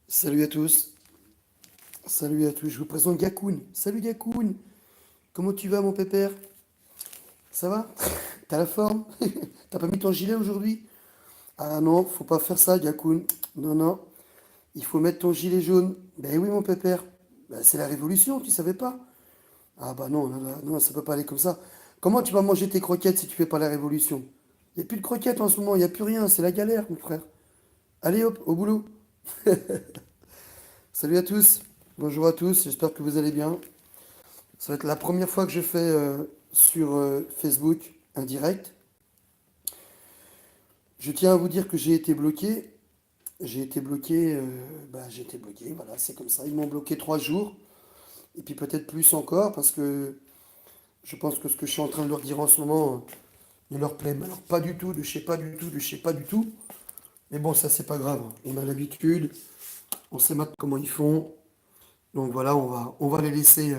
Salut à tous, salut à tous, je vous présente Gakoun. Salut Gakoun, comment tu vas mon pépère? Ça va? T'as la forme? T'as pas mis ton gilet aujourd'hui? Ah non, faut pas faire ça Gakoun. Non, non, il faut mettre ton gilet jaune. Ben oui mon pépère, ben, c'est la révolution, tu savais pas? Ah bah non, non, non, non, ça peut pas aller comme ça. Comment tu vas manger tes croquettes si tu fais pas la révolution? Y a plus de croquettes en ce moment, y a plus rien, c'est la galère mon frère. Allez hop, au boulot. Salut à tous, bonjour à tous, j'espère que vous allez bien. Ça va être la première fois que je fais sur Facebook un direct. Je tiens à vous dire que j'ai été bloqué. J'ai été bloqué, j'ai été bloqué, voilà, c'est comme ça. Ils m'ont bloqué 3 jours, et puis peut-être plus encore, parce que je pense que ce que je suis en train de leur dire en ce moment ne leur plaît. Mais alors pas du tout, de chez pas du tout, de chez pas du tout. Mais bon, ça c'est pas grave. On a l'habitude, on sait maintenant comment ils font. Donc voilà, on va les laisser,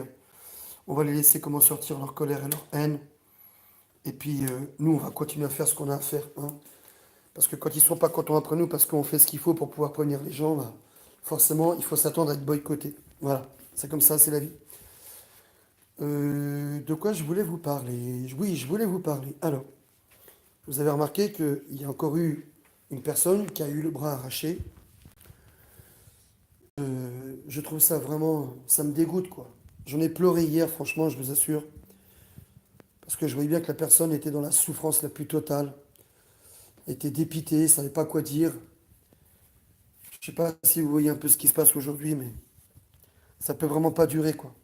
on va les laisser comment sortir leur colère et leur haine. Et puis nous, on va continuer à faire ce qu'on a à faire, hein. Parce que quand ils ne sont pas contents après nous, parce qu'on fait ce qu'il faut pour pouvoir prévenir les gens, bah, forcément, il faut s'attendre à être boycotté. Voilà, c'est comme ça, c'est la vie. De quoi je voulais vous parler? Oui, je voulais vous parler. Alors, vous avez remarqué qu'il y a encore eu une personne qui a eu le bras arraché. Je trouve ça vraiment, ça me dégoûte, quoi. J'en ai pleuré hier, franchement, je vous assure. Parce que je voyais bien que la personne était dans la souffrance la plus totale, était dépitée, savait pas quoi dire. Je sais pas si vous voyez un peu ce qui se passe aujourd'hui, mais ça peut vraiment pas durer, quoi.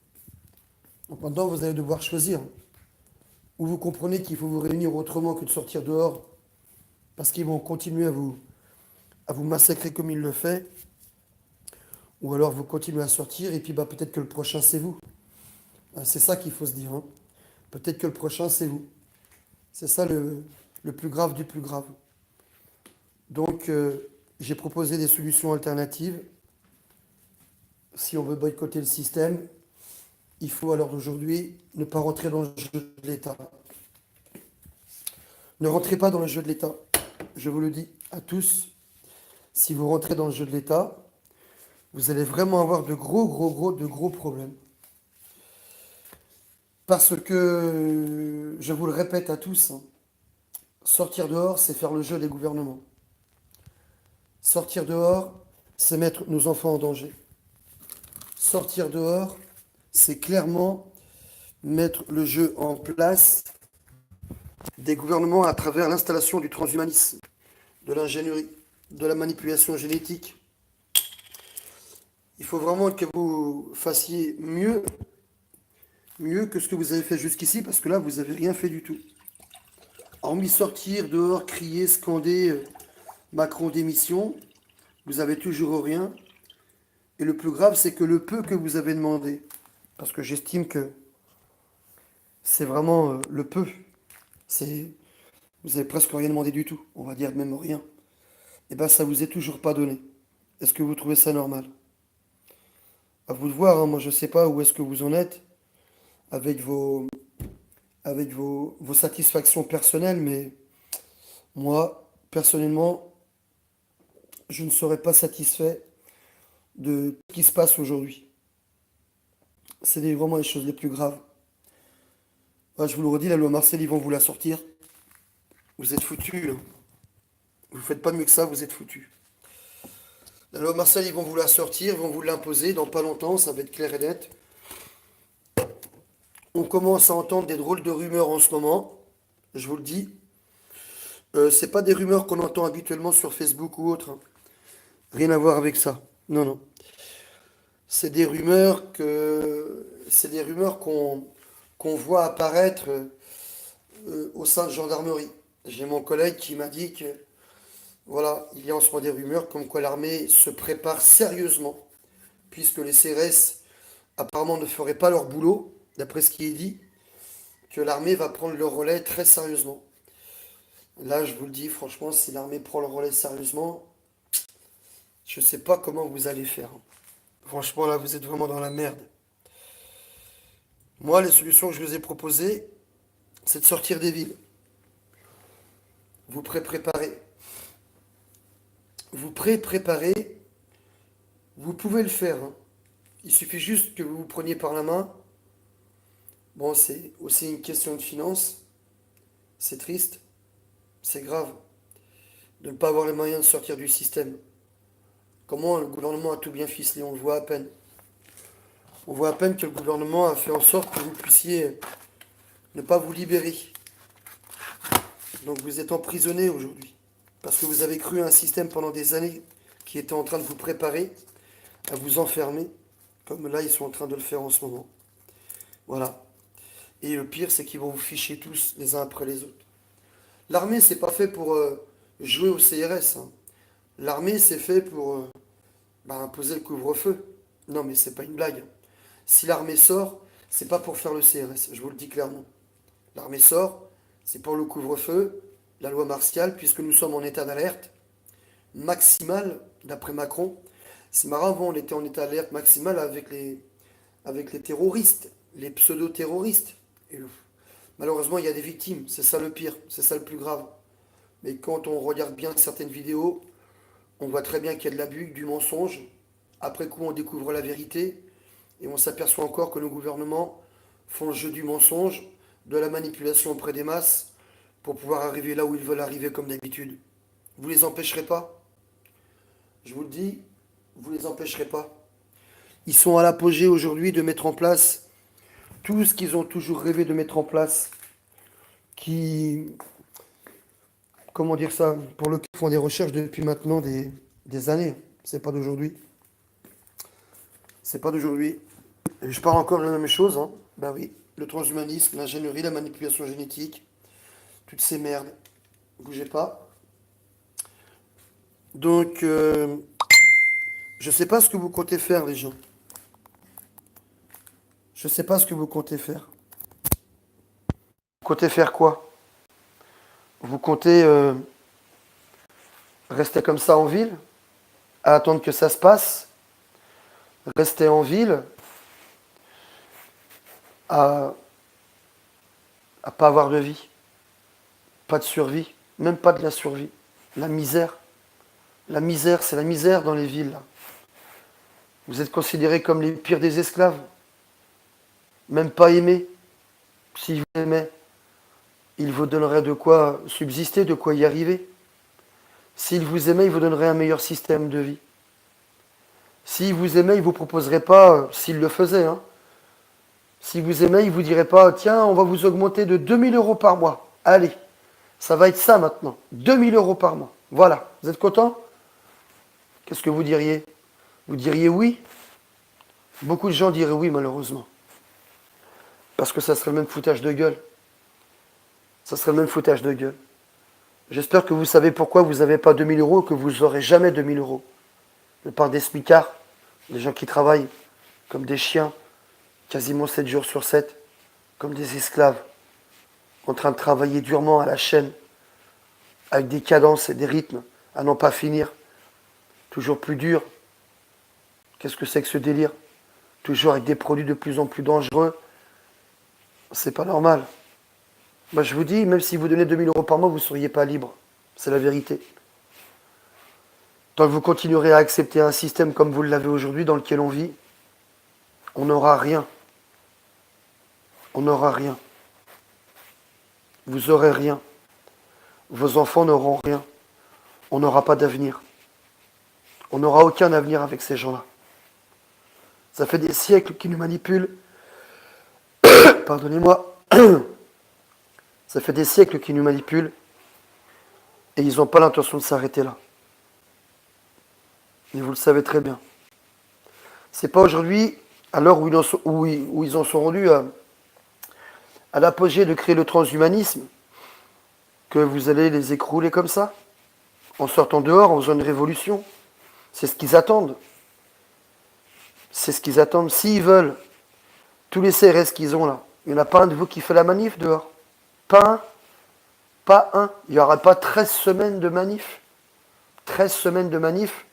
Donc maintenant, vous allez devoir choisir. Ou vous comprenez qu'il faut vous réunir autrement que de sortir dehors, parce qu'ils vont continuer à vous massacrer comme ils le font, ou alors vous continuez à sortir, et puis bah, peut-être que le prochain, c'est vous. C'est ça qu'il faut se dire, hein. Peut-être que le prochain, c'est vous. C'est ça le plus grave du plus grave. Donc, j'ai proposé des solutions alternatives. Si on veut boycotter le système, il faut alors d'aujourd'hui ne pas rentrer dans le jeu de l'État. Ne rentrez pas dans le jeu de l'État. Je vous le dis à tous, si vous rentrez dans le jeu de l'État, vous allez vraiment avoir de gros problèmes. Parce que, je vous le répète à tous, hein, sortir dehors, c'est faire le jeu des gouvernements. Sortir dehors, c'est mettre nos enfants en danger. Sortir dehors, c'est clairement mettre le jeu en place des gouvernements à travers l'installation du transhumanisme, de l'ingénierie, de la manipulation génétique. Il faut vraiment que vous fassiez mieux que ce que vous avez fait jusqu'ici, parce que là, vous n'avez rien fait du tout. Hormis sortir dehors, crier, scander Macron démission, vous avez toujours rien. Et le plus grave, c'est que le peu que vous avez demandé, parce que j'estime que c'est vraiment le peu, c'est, vous avez presque rien demandé du tout, on va dire même rien, et ben ça vous est toujours pas donné. Est-ce que vous trouvez ça normal? À vous de voir, hein, moi je sais pas où est-ce que vous en êtes avec vos satisfactions personnelles, mais moi, personnellement, je ne serais pas satisfait de ce qui se passe aujourd'hui. Vraiment les choses les plus graves. Ah, je vous le redis, la loi Marcel, ils vont vous la sortir. Vous êtes foutus, hein. Vous faites pas mieux que ça, vous êtes foutus. La loi Marcel, ils vont vous la sortir, ils vont vous l'imposer dans pas longtemps, ça va être clair et net. On commence à entendre des drôles de rumeurs en ce moment, je vous le dis. C'est pas des rumeurs qu'on entend habituellement sur Facebook ou autre, hein. Rien à voir avec ça. Non, non. C'est des rumeurs qu'on voit apparaître au sein de gendarmerie. J'ai mon collègue qui m'a dit que voilà, il y a en ce moment des rumeurs comme quoi l'armée se prépare sérieusement, puisque les CRS apparemment ne feraient pas leur boulot, d'après ce qui est dit, que l'armée va prendre le relais très sérieusement. Là, je vous le dis, franchement, si l'armée prend le relais sérieusement, je ne sais pas comment vous allez faire. Franchement, là, vous êtes vraiment dans la merde. Moi, les solutions que je vous ai proposées, c'est de sortir des villes. Vous préparez. Vous préparez. Vous pouvez le faire, hein. Il suffit juste que vous vous preniez par la main. Bon, c'est aussi une question de finances. C'est triste, c'est grave de ne pas avoir les moyens de sortir du système. Comment le gouvernement a tout bien ficelé, on le voit à peine. On voit à peine que le gouvernement a fait en sorte que vous puissiez ne pas vous libérer. Donc vous êtes emprisonné aujourd'hui. Parce que vous avez cru à un système pendant des années qui était en train de vous préparer à vous enfermer, comme là ils sont en train de le faire en ce moment. Voilà. Et le pire, c'est qu'ils vont vous ficher tous les uns après les autres. L'armée, c'est pas fait pour jouer au CRS, hein. L'armée, c'est fait pour imposer le couvre-feu. Non, mais c'est pas une blague. Si l'armée sort, c'est pas pour faire le CRS, je vous le dis clairement. L'armée sort, c'est pour le couvre-feu, la loi martiale, puisque nous sommes en état d'alerte maximale, d'après Macron. C'est marrant, avant on était en état d'alerte maximale avec les terroristes, les pseudo-terroristes. Et malheureusement, il y a des victimes, c'est ça le pire, c'est ça le plus grave. Mais quand on regarde bien certaines vidéos, on voit très bien qu'il y a de l'abus, du mensonge. Après coup, on découvre la vérité et on s'aperçoit encore que nos gouvernements font le jeu du mensonge, de la manipulation auprès des masses pour pouvoir arriver là où ils veulent arriver comme d'habitude. Vous les empêcherez pas. Je vous le dis, vous les empêcherez pas. Ils sont à l'apogée aujourd'hui de mettre en place tout ce qu'ils ont toujours rêvé de mettre en place, qui, comment dire ça, pour lequel ils font des recherches depuis maintenant des années. C'est pas d'aujourd'hui. C'est pas d'aujourd'hui. Et je parle encore de la même chose, hein. Ben oui, le transhumanisme, l'ingénierie, la manipulation génétique, toutes ces merdes. Bougez pas. Donc, je sais pas ce que vous comptez faire, les gens. Je sais pas ce que vous comptez faire. Vous comptez faire quoi? Vous comptez rester comme ça en ville, à attendre que ça se passe, rester en ville, à pas avoir de vie, pas de survie, même pas de la survie. La misère. La misère, c'est la misère dans les villes, là. Vous êtes considérés comme les pires des esclaves. Même pas aimés. S'ils vous aimaient, ils vous donneraient de quoi subsister, de quoi y arriver. S'ils vous aimaient, ils vous donneraient un meilleur système de vie. S'ils vous aimaient, ils ne vous proposeraient pas, s'ils le faisaient, hein, s'ils vous aimaient, ils ne vous diraient pas, tiens, on va vous augmenter de 2000 euros par mois. Allez, ça va être ça maintenant. 2000 euros par mois. Voilà. Vous êtes content? Qu'est-ce que vous diriez? Vous diriez oui? Beaucoup de gens diraient oui, malheureusement. Parce que ça serait le même foutage de gueule. Ça serait le même foutage de gueule. J'espère que vous savez pourquoi vous n'avez pas 2000 euros et que vous n'aurez jamais 2000 euros. De par des smicards, des gens qui travaillent comme des chiens, quasiment 7 jours sur 7, comme des esclaves, en train de travailler durement à la chaîne, avec des cadences et des rythmes à n'en pas finir, toujours plus durs. Qu'est-ce que c'est que ce délire? Toujours avec des produits de plus en plus dangereux. C'est pas normal. Moi, je vous dis, même si vous donnez 2000 euros par mois, vous ne seriez pas libre. C'est la vérité. Tant que vous continuerez à accepter un système comme vous l'avez aujourd'hui, dans lequel on vit, on n'aura rien. On n'aura rien. Vous aurez rien. Vos enfants n'auront rien. On n'aura pas d'avenir. On n'aura aucun avenir avec ces gens-là. Ça fait des siècles qu'ils nous manipulent. Pardonnez-moi. Ça fait des siècles qu'ils nous manipulent. Et ils n'ont pas l'intention de s'arrêter là. Et vous le savez très bien. C'est pas aujourd'hui, à l'heure où ils en sont rendus à l'apogée de créer le transhumanisme, que vous allez les écrouler comme ça, en sortant dehors, en faisant une révolution. C'est ce qu'ils attendent. C'est ce qu'ils attendent. S'ils veulent, tous les CRS qu'ils ont là, il n'y en a pas un de vous qui fait la manif dehors. Pas un. Pas un. Il n'y aura pas 13 semaines de manif. 13 semaines de manif.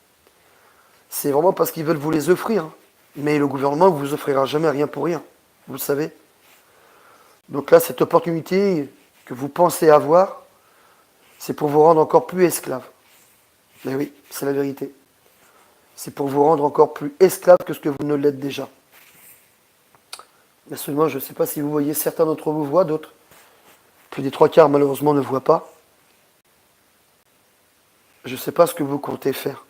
C'est vraiment parce qu'ils veulent vous les offrir. Mais le gouvernement ne vous offrira jamais rien pour rien. Vous le savez. Donc là, cette opportunité que vous pensez avoir, c'est pour vous rendre encore plus esclaves. Mais oui, c'est la vérité. c'est pour vous rendre encore plus esclave que ce que vous ne l'êtes déjà. Mais seulement, je ne sais pas si vous voyez, certains d'entre vous voient, d'autres. Plus des trois quarts, malheureusement, ne voient pas. Je ne sais pas ce que vous comptez faire.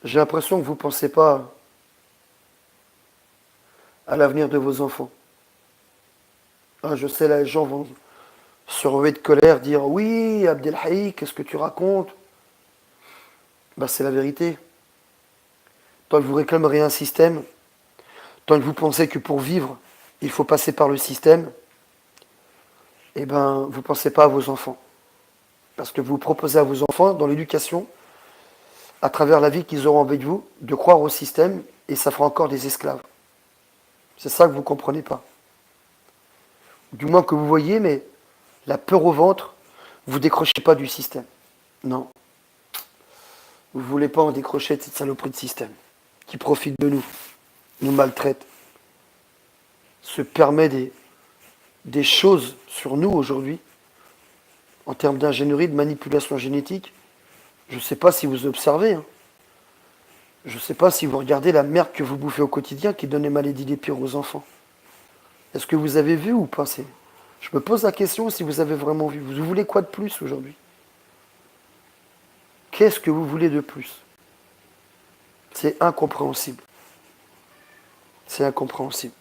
J'ai l'impression que vous ne pensez pas à l'avenir de vos enfants. Ah, je sais, là, les gens vont se ruer de colère, dire oui, Abdelhaï, qu'est-ce que tu racontes? Ben, c'est la vérité. Tant que vous réclameriez un système, tant que vous pensez que pour vivre, il faut passer par le système, eh ben, vous ne pensez pas à vos enfants. Parce que vous proposez à vos enfants, dans l'éducation, à travers la vie qu'ils auront avec vous, de croire au système, et ça fera encore des esclaves. C'est ça que vous ne comprenez pas. Du moins que vous voyez, mais la peur au ventre, vous ne décrochez pas du système. Non. Vous ne voulez pas en décrocher de cette saloperie de système, qui profite de nous maltraite, se permet des choses sur nous aujourd'hui, en termes d'ingénierie, de manipulation génétique. Je ne sais pas si vous observez, hein. Je ne sais pas si vous regardez la merde que vous bouffez au quotidien qui donne les maladies des pires aux enfants. Est-ce que vous avez vu ou pas? Je me pose la question si vous avez vraiment vu. Vous voulez quoi de plus aujourd'hui? Qu'est-ce que vous voulez de plus? C'est incompréhensible. C'est incompréhensible.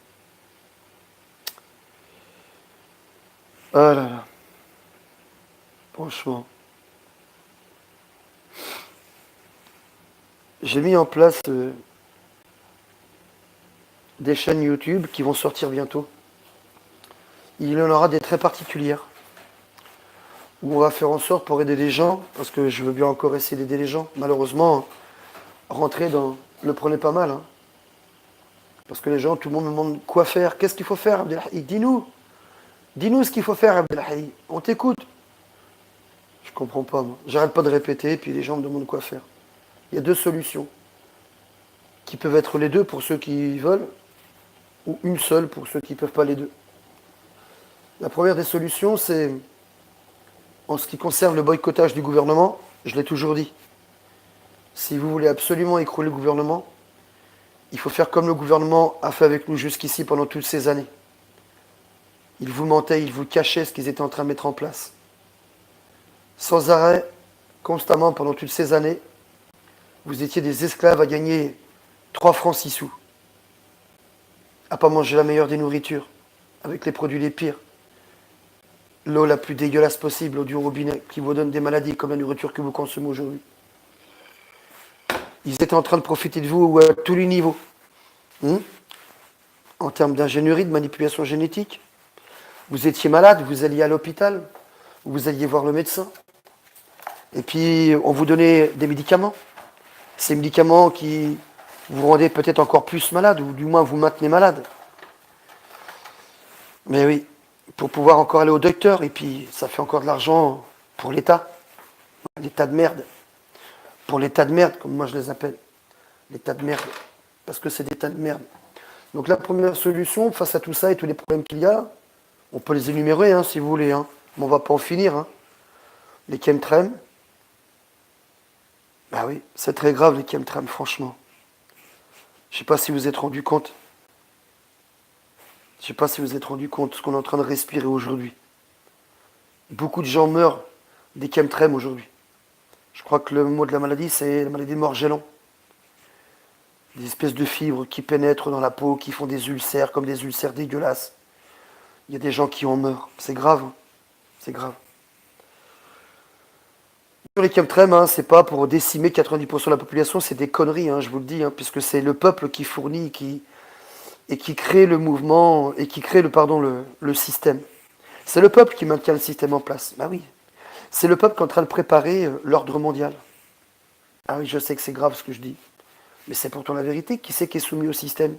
Ah là là. Franchement. J'ai mis en place des chaînes YouTube qui vont sortir bientôt. Il y en aura des très particulières. Où on va faire en sorte pour aider les gens, parce que je veux bien encore essayer d'aider les gens. Malheureusement, rentrer dans... Le prenez pas mal, hein. Parce que les gens, tout le monde me demande quoi faire. Qu'est-ce qu'il faut faire, Abdelhaï? Dis-nous. Dis-nous ce qu'il faut faire, Abdelhaï. On t'écoute. Je comprends pas, moi. J'arrête pas de répéter, puis les gens me demandent quoi faire. Il y a deux solutions. Qui peuvent être les deux pour ceux qui veulent, ou une seule pour ceux qui ne peuvent pas les deux. La première des solutions, c'est, en ce qui concerne le boycottage du gouvernement, je l'ai toujours dit. Si vous voulez absolument écrouler le gouvernement, il faut faire comme le gouvernement a fait avec nous jusqu'ici pendant toutes ces années. Ils vous mentaient, ils vous cachaient ce qu'ils étaient en train de mettre en place. Sans arrêt, constamment pendant toutes ces années, vous étiez des esclaves à gagner 3 francs 6 sous. À pas manger la meilleure des nourritures, avec les produits les pires. L'eau la plus dégueulasse possible, l'eau du robinet, qui vous donne des maladies comme la nourriture que vous consommez aujourd'hui. Ils étaient en train de profiter de vous à tous les niveaux. En termes d'ingénierie, de manipulation génétique. Vous étiez malade, vous alliez à l'hôpital, vous alliez voir le médecin. Et puis, on vous donnait des médicaments. Ces médicaments qui vous rendaient peut-être encore plus malade, ou du moins vous maintenez malade. Mais oui, pour pouvoir encore aller au docteur, et puis ça fait encore de l'argent pour l'État. L'État de merde. Pour l'État de merde, comme moi je les appelle. L'État de merde. Parce que c'est des tas de merde. Donc la première solution, face à tout ça et tous les problèmes qu'il y a, on peut les énumérer, hein, si vous voulez, hein, mais on ne va pas en finir. Hein. Les chemtrails. Bah oui, c'est très grave les chemtrails, franchement. Je ne sais pas si vous êtes rendu compte. Je ne sais pas si vous êtes rendu compte de ce qu'on est en train de respirer aujourd'hui. Beaucoup de gens meurent des chemtrails aujourd'hui. Je crois que le mot de la maladie, c'est la maladie de Morgellon. Des espèces de fibres qui pénètrent dans la peau, qui font des ulcères, comme des ulcères dégueulasses. Il y a des gens qui en meurent. C'est grave. Hein. C'est grave. Sur les chemtrails, hein, c'est pas pour décimer 90% de la population, c'est des conneries, hein, je vous le dis, hein, puisque c'est le peuple qui fournit et qui crée le mouvement, et qui crée le système. C'est le peuple qui maintient le système en place. Bah oui. C'est le peuple qui est en train de préparer l'ordre mondial. Ah oui, je sais que c'est grave ce que je dis. Mais c'est pourtant la vérité. Qui c'est qui est soumis au système?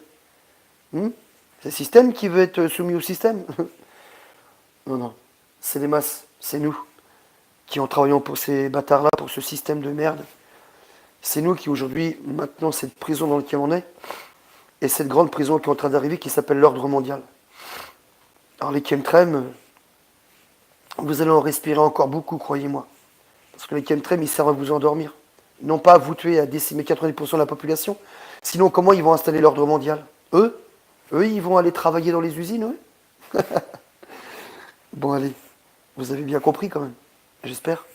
C'est le système qui veut être soumis au système? Non, non. C'est les masses. C'est nous qui en travaillant pour ces bâtards-là, pour ce système de merde. C'est nous qui aujourd'hui, maintenant, cette prison dans laquelle on est, et cette grande prison qui est en train d'arriver, qui s'appelle l'ordre mondial. Alors les chemtrails, vous allez en respirer encore beaucoup, croyez-moi. Parce que les chemtrails, ils servent à vous endormir. Non pas vous tuer à décimer 90% de la population. Sinon, comment ils vont installer l'ordre mondial? Eux, ils vont aller travailler dans les usines, eux. Bon, allez, vous avez bien compris quand même, j'espère.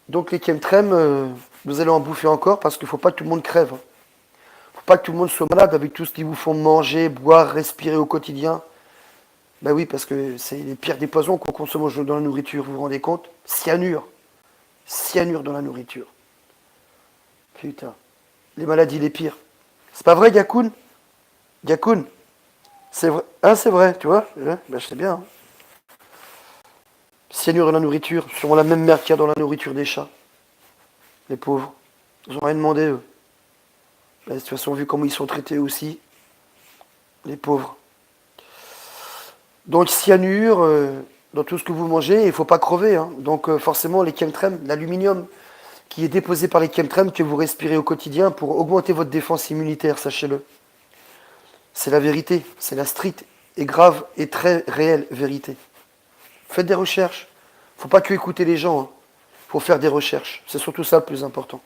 Donc les chemtrails, vous allez en bouffer encore parce qu'il ne faut pas que tout le monde crève. Faut pas que tout le monde soit malade avec tout ce qu'ils vous font manger, boire, respirer au quotidien. Ben oui, parce que c'est les pires des poisons qu'on consomme dans la nourriture, vous vous rendez compte? Cyanure. Cyanure dans la nourriture. Putain. Les maladies les pires. C'est pas vrai, Yakoun? Yakoun? C'est vrai. Hein, c'est vrai, tu vois? Ben, je sais bien. Hein. Cyanure dans la nourriture, sûrement la même merde qu'il y a dans la nourriture des chats. Les pauvres. Ils n'ont rien demandé, eux. Ben, de toute façon, vu comment ils sont traités aussi, les pauvres. Donc cyanure, dans tout ce que vous mangez, il ne faut pas crever. Hein. Donc forcément, les chemtrails, l'aluminium qui est déposé par les chemtrails que vous respirez au quotidien pour augmenter votre défense immunitaire, sachez-le. C'est la vérité, c'est la stricte et grave et très réelle vérité. Faites des recherches. Il ne faut pas que écouter les gens. Il faut faire des recherches. C'est surtout ça le plus important.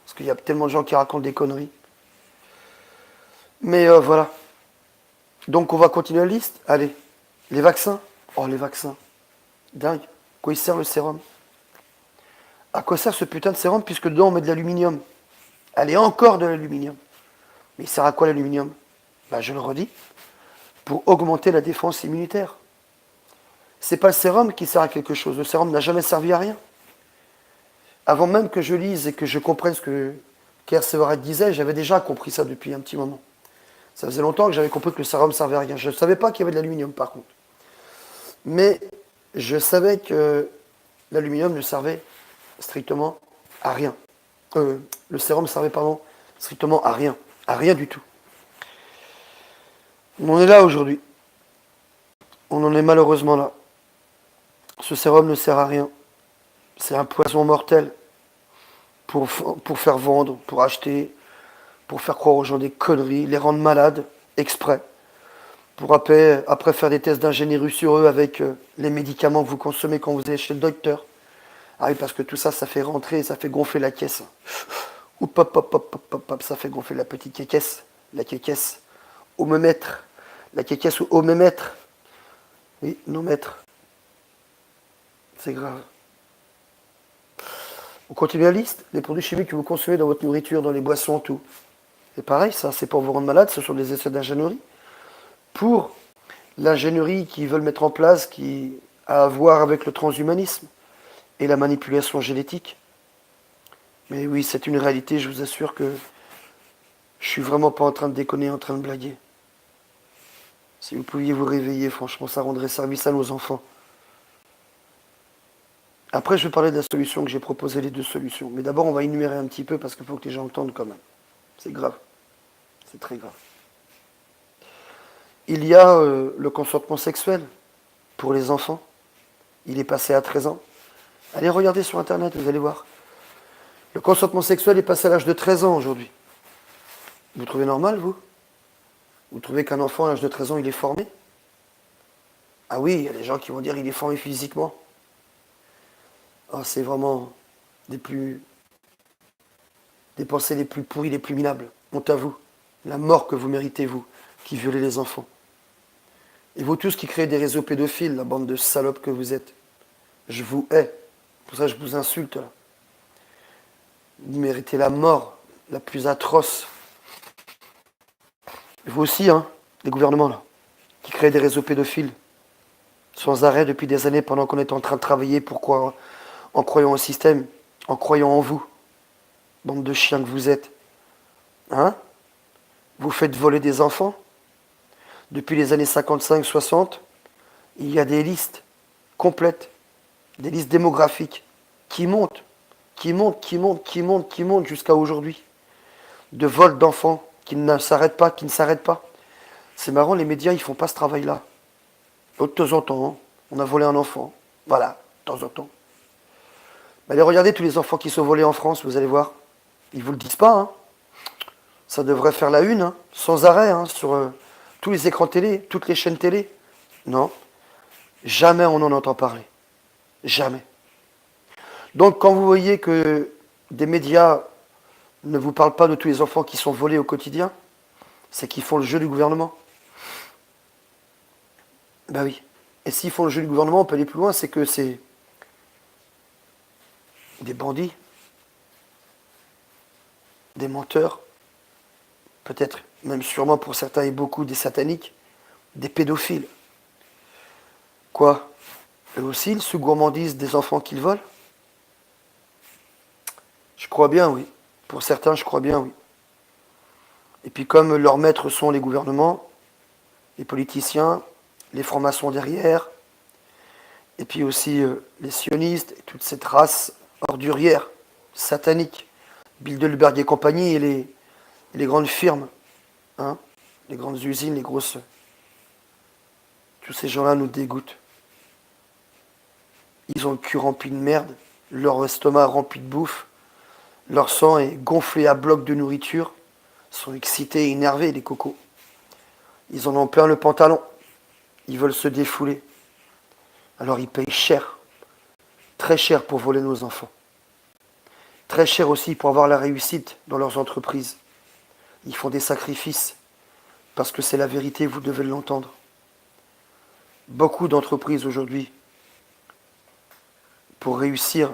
Parce qu'il y a tellement de gens qui racontent des conneries. Mais voilà. Donc on va continuer la liste. Allez. Les vaccins. Oh, les vaccins. Dingue. Quoi il sert le sérum? À quoi sert ce putain de sérum puisque dedans on met de l'aluminium? Allez, encore de l'aluminium. Mais il sert à quoi l'aluminium? Bah, je le redis. Pour augmenter la défense immunitaire. C'est pas le sérum qui sert à quelque chose. Le sérum n'a jamais servi à rien. Avant même que je lise et que je comprenne ce que Kerr Sevaret disait, j'avais déjà compris ça depuis un petit moment. Ça faisait longtemps que j'avais compris que le sérum ne servait à rien. Je ne savais pas qu'il y avait de l'aluminium par contre. Mais je savais que l'aluminium ne servait strictement à rien. Le sérum servait, pardon, strictement à rien. À rien du tout. On en est là aujourd'hui. On en est malheureusement là. Ce sérum ne sert à rien. C'est un poison mortel pour faire vendre, pour acheter, pour faire croire aux gens des conneries, les rendre malades, exprès. Pour après faire des tests d'ingénierie sur eux avec les médicaments que vous consommez quand vous allez chez le docteur. Ah oui, parce que tout ça, ça fait rentrer, ça fait gonfler la caisse. Oup, hop, hop, hop, hop, hop, hop, ça fait gonfler la petite caisse. La caisse. Omomètre. La caisse ou omomètre. Oui, non mètre. C'est grave. On continue la liste. Les produits chimiques que vous consommez dans votre nourriture, dans les boissons, tout. C'est pareil, ça, c'est pour vous rendre malade, ce sont des essais d'ingénierie. Pour l'ingénierie qu'ils veulent mettre en place, qui a à voir avec le transhumanisme et la manipulation génétique. Mais oui, c'est une réalité, je vous assure que je suis vraiment pas en train de déconner, en train de blaguer. Si vous pouviez vous réveiller, franchement, ça rendrait service à nos enfants. Après, je vais parler de la solution que j'ai proposé, les deux solutions. Mais d'abord, on va énumérer un petit peu parce qu'il faut que les gens entendent quand même. C'est grave. C'est très grave. Il y a le consentement sexuel pour les enfants. Il est passé à 13 ans. Allez regarder sur Internet, vous allez voir. Le consentement sexuel est passé à l'âge de 13 ans aujourd'hui. Vous trouvez normal, vous? Vous trouvez qu'un enfant à l'âge de 13 ans, il est formé? Ah oui, il y a des gens qui vont dire qu'il est formé physiquement. Ah, c'est vraiment des pensées les plus pourries, les plus minables. Honte à vous. La mort que vous méritez, vous, qui violez les enfants. Et vous tous qui créez des réseaux pédophiles, la bande de salopes que vous êtes. Je vous hais. Pour ça, je vous insulte. Là. Vous méritez la mort la plus atroce. Et vous aussi, hein, les gouvernements, là, qui créent des réseaux pédophiles, sans arrêt depuis des années, pendant qu'on est en train de travailler pourquoi, en croyant au système, en croyant en vous. Bande de chiens que vous êtes. Hein? Vous faites voler des enfants. Depuis les années 55-60, il y a des listes complètes, des listes démographiques qui montent, qui montent jusqu'à aujourd'hui. De vols d'enfants qui ne s'arrêtent pas, C'est marrant, les médias, ils font pas ce travail-là. De temps en temps, on a volé un enfant. Voilà, de temps en temps. Mais allez regarder tous les enfants qui sont volés en France, vous allez voir. Ils vous le disent pas, hein. Ça devrait faire la une, hein, sans arrêt, hein, sur tous les écrans télé, toutes les chaînes télé. Non, jamais on en entend parler. Jamais. Donc quand vous voyez que des médias ne vous parlent pas de tous les enfants qui sont volés au quotidien, c'est qu'ils font le jeu du gouvernement. Ben oui. Et s'ils font le jeu du gouvernement, on peut aller plus loin, c'est que c'est des bandits, des menteurs, peut-être même sûrement pour certains et beaucoup des sataniques, des pédophiles. Quoi? Eux aussi, ils se gourmandisent des enfants qu'ils volent? Je crois bien, oui. Pour certains, je crois bien, oui. Et puis comme leurs maîtres sont les gouvernements, les politiciens, les francs-maçons derrière, et puis aussi les sionistes, et toute cette race ordurière, satanique, Bilderberg et compagnie, et les grandes firmes, hein, les grandes usines, les grosses... Tous ces gens-là nous dégoûtent. Ils ont le cul rempli de merde, leur estomac rempli de bouffe, leur sang est gonflé à bloc de nourriture, ils sont excités et énervés, les cocos. Ils en ont plein le pantalon, ils veulent se défouler. Alors ils payent cher, très cher pour voler nos enfants. Très cher aussi pour avoir la réussite dans leurs entreprises. Ils font des sacrifices, parce que c'est la vérité, vous devez l'entendre. Beaucoup d'entreprises aujourd'hui, pour réussir,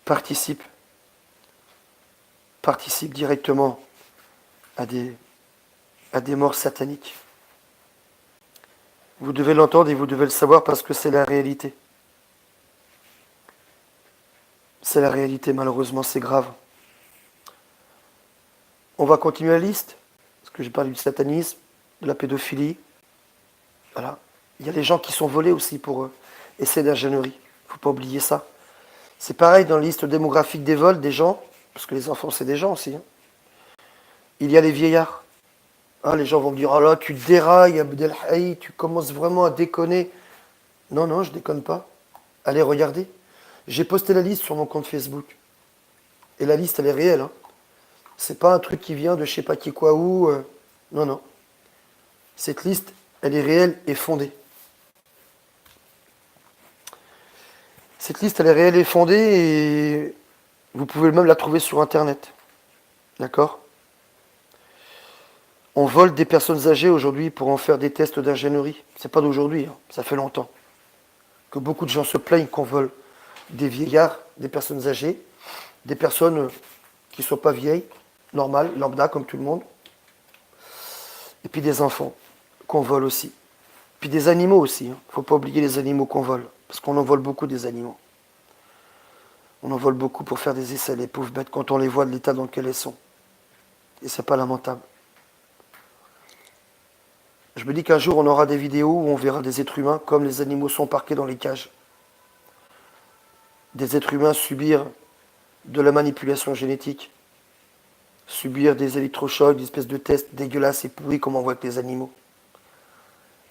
participent directement à des morts sataniques. Vous devez l'entendre et vous devez le savoir parce que c'est la réalité. C'est la réalité, malheureusement, c'est grave. On va continuer la liste, parce que j'ai parlé du satanisme, de la pédophilie. Voilà. Il y a les gens qui sont volés aussi pour essais d'ingénierie. Il ne faut pas oublier ça. C'est pareil dans la liste démographique des vols des gens, parce que les enfants, c'est des gens aussi. Hein. Il y a les vieillards. Hein, les gens vont me dire, oh là, tu dérailles, Abdelhaï, tu commences vraiment à déconner. Non, non, je déconne pas. Allez, regardez. J'ai posté la liste sur mon compte Facebook. Et la liste, elle est réelle. Hein. C'est pas un truc qui vient de je sais pas qui quoi où. Non, non. Cette liste, elle est réelle et fondée. Cette liste, elle est réelle et fondée et vous pouvez même la trouver sur Internet. D'accord? On vole des personnes âgées aujourd'hui pour en faire des tests d'ingénierie. C'est pas d'aujourd'hui, hein. Ça fait longtemps. Que beaucoup de gens se plaignent qu'on vole des vieillards, des personnes âgées, des personnes qui ne sont pas vieilles, normales, lambda, comme tout le monde. Et puis des enfants qu'on vole aussi. Puis des animaux aussi. Il ne faut pas oublier les animaux qu'on vole. Parce qu'on en vole beaucoup des animaux. On en vole beaucoup pour faire des essais, les pauvres bêtes, quand on les voit de l'état dans lequel elles sont. Et c'est pas lamentable. Je me dis qu'un jour, on aura des vidéos où on verra des êtres humains comme les animaux sont parqués dans les cages. Des êtres humains subir de la manipulation génétique, subir des électrochocs, des espèces de tests dégueulasses et pourris comme on voit avec les animaux.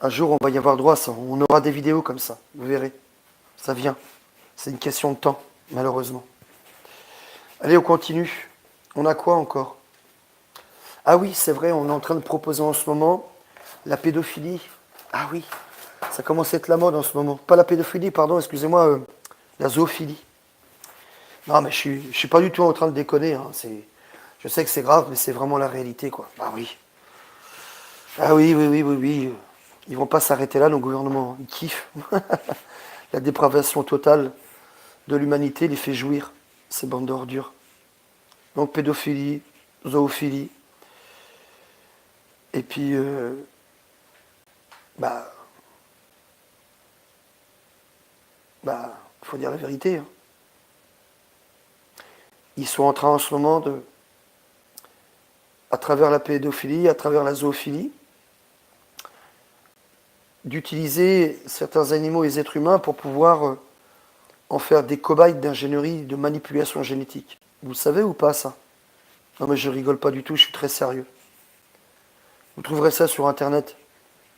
Un jour, on va y avoir droit à ça. On aura des vidéos comme ça, vous verrez. Ça vient. C'est une question de temps, malheureusement. Allez, on continue. On a quoi encore? Ah oui, c'est vrai, on est en train de proposer en ce moment la pédophilie. Ah oui, ça commence à être la mode en ce moment. Pas la pédophilie, pardon, excusez-moi, la zoophilie. Non, mais je suis pas du tout en train de déconner. Hein. Je sais que c'est grave, mais c'est vraiment la réalité, quoi. Ah oui. Ah oui, oui, oui, oui, oui. Ils vont pas s'arrêter là, nos gouvernements. Ils kiffent. La dépravation totale de l'humanité les fait jouir, ces bandes d'ordures. Donc pédophilie, zoophilie. Et puis, faut dire la vérité. Hein. Ils sont en train en ce moment de, à travers la pédophilie, à travers la zoophilie, d'utiliser certains animaux et les êtres humains pour pouvoir en faire des cobayes d'ingénierie, de manipulation génétique. Vous le savez ou pas ça? Non mais je rigole pas du tout, je suis très sérieux. Vous trouverez ça sur Internet.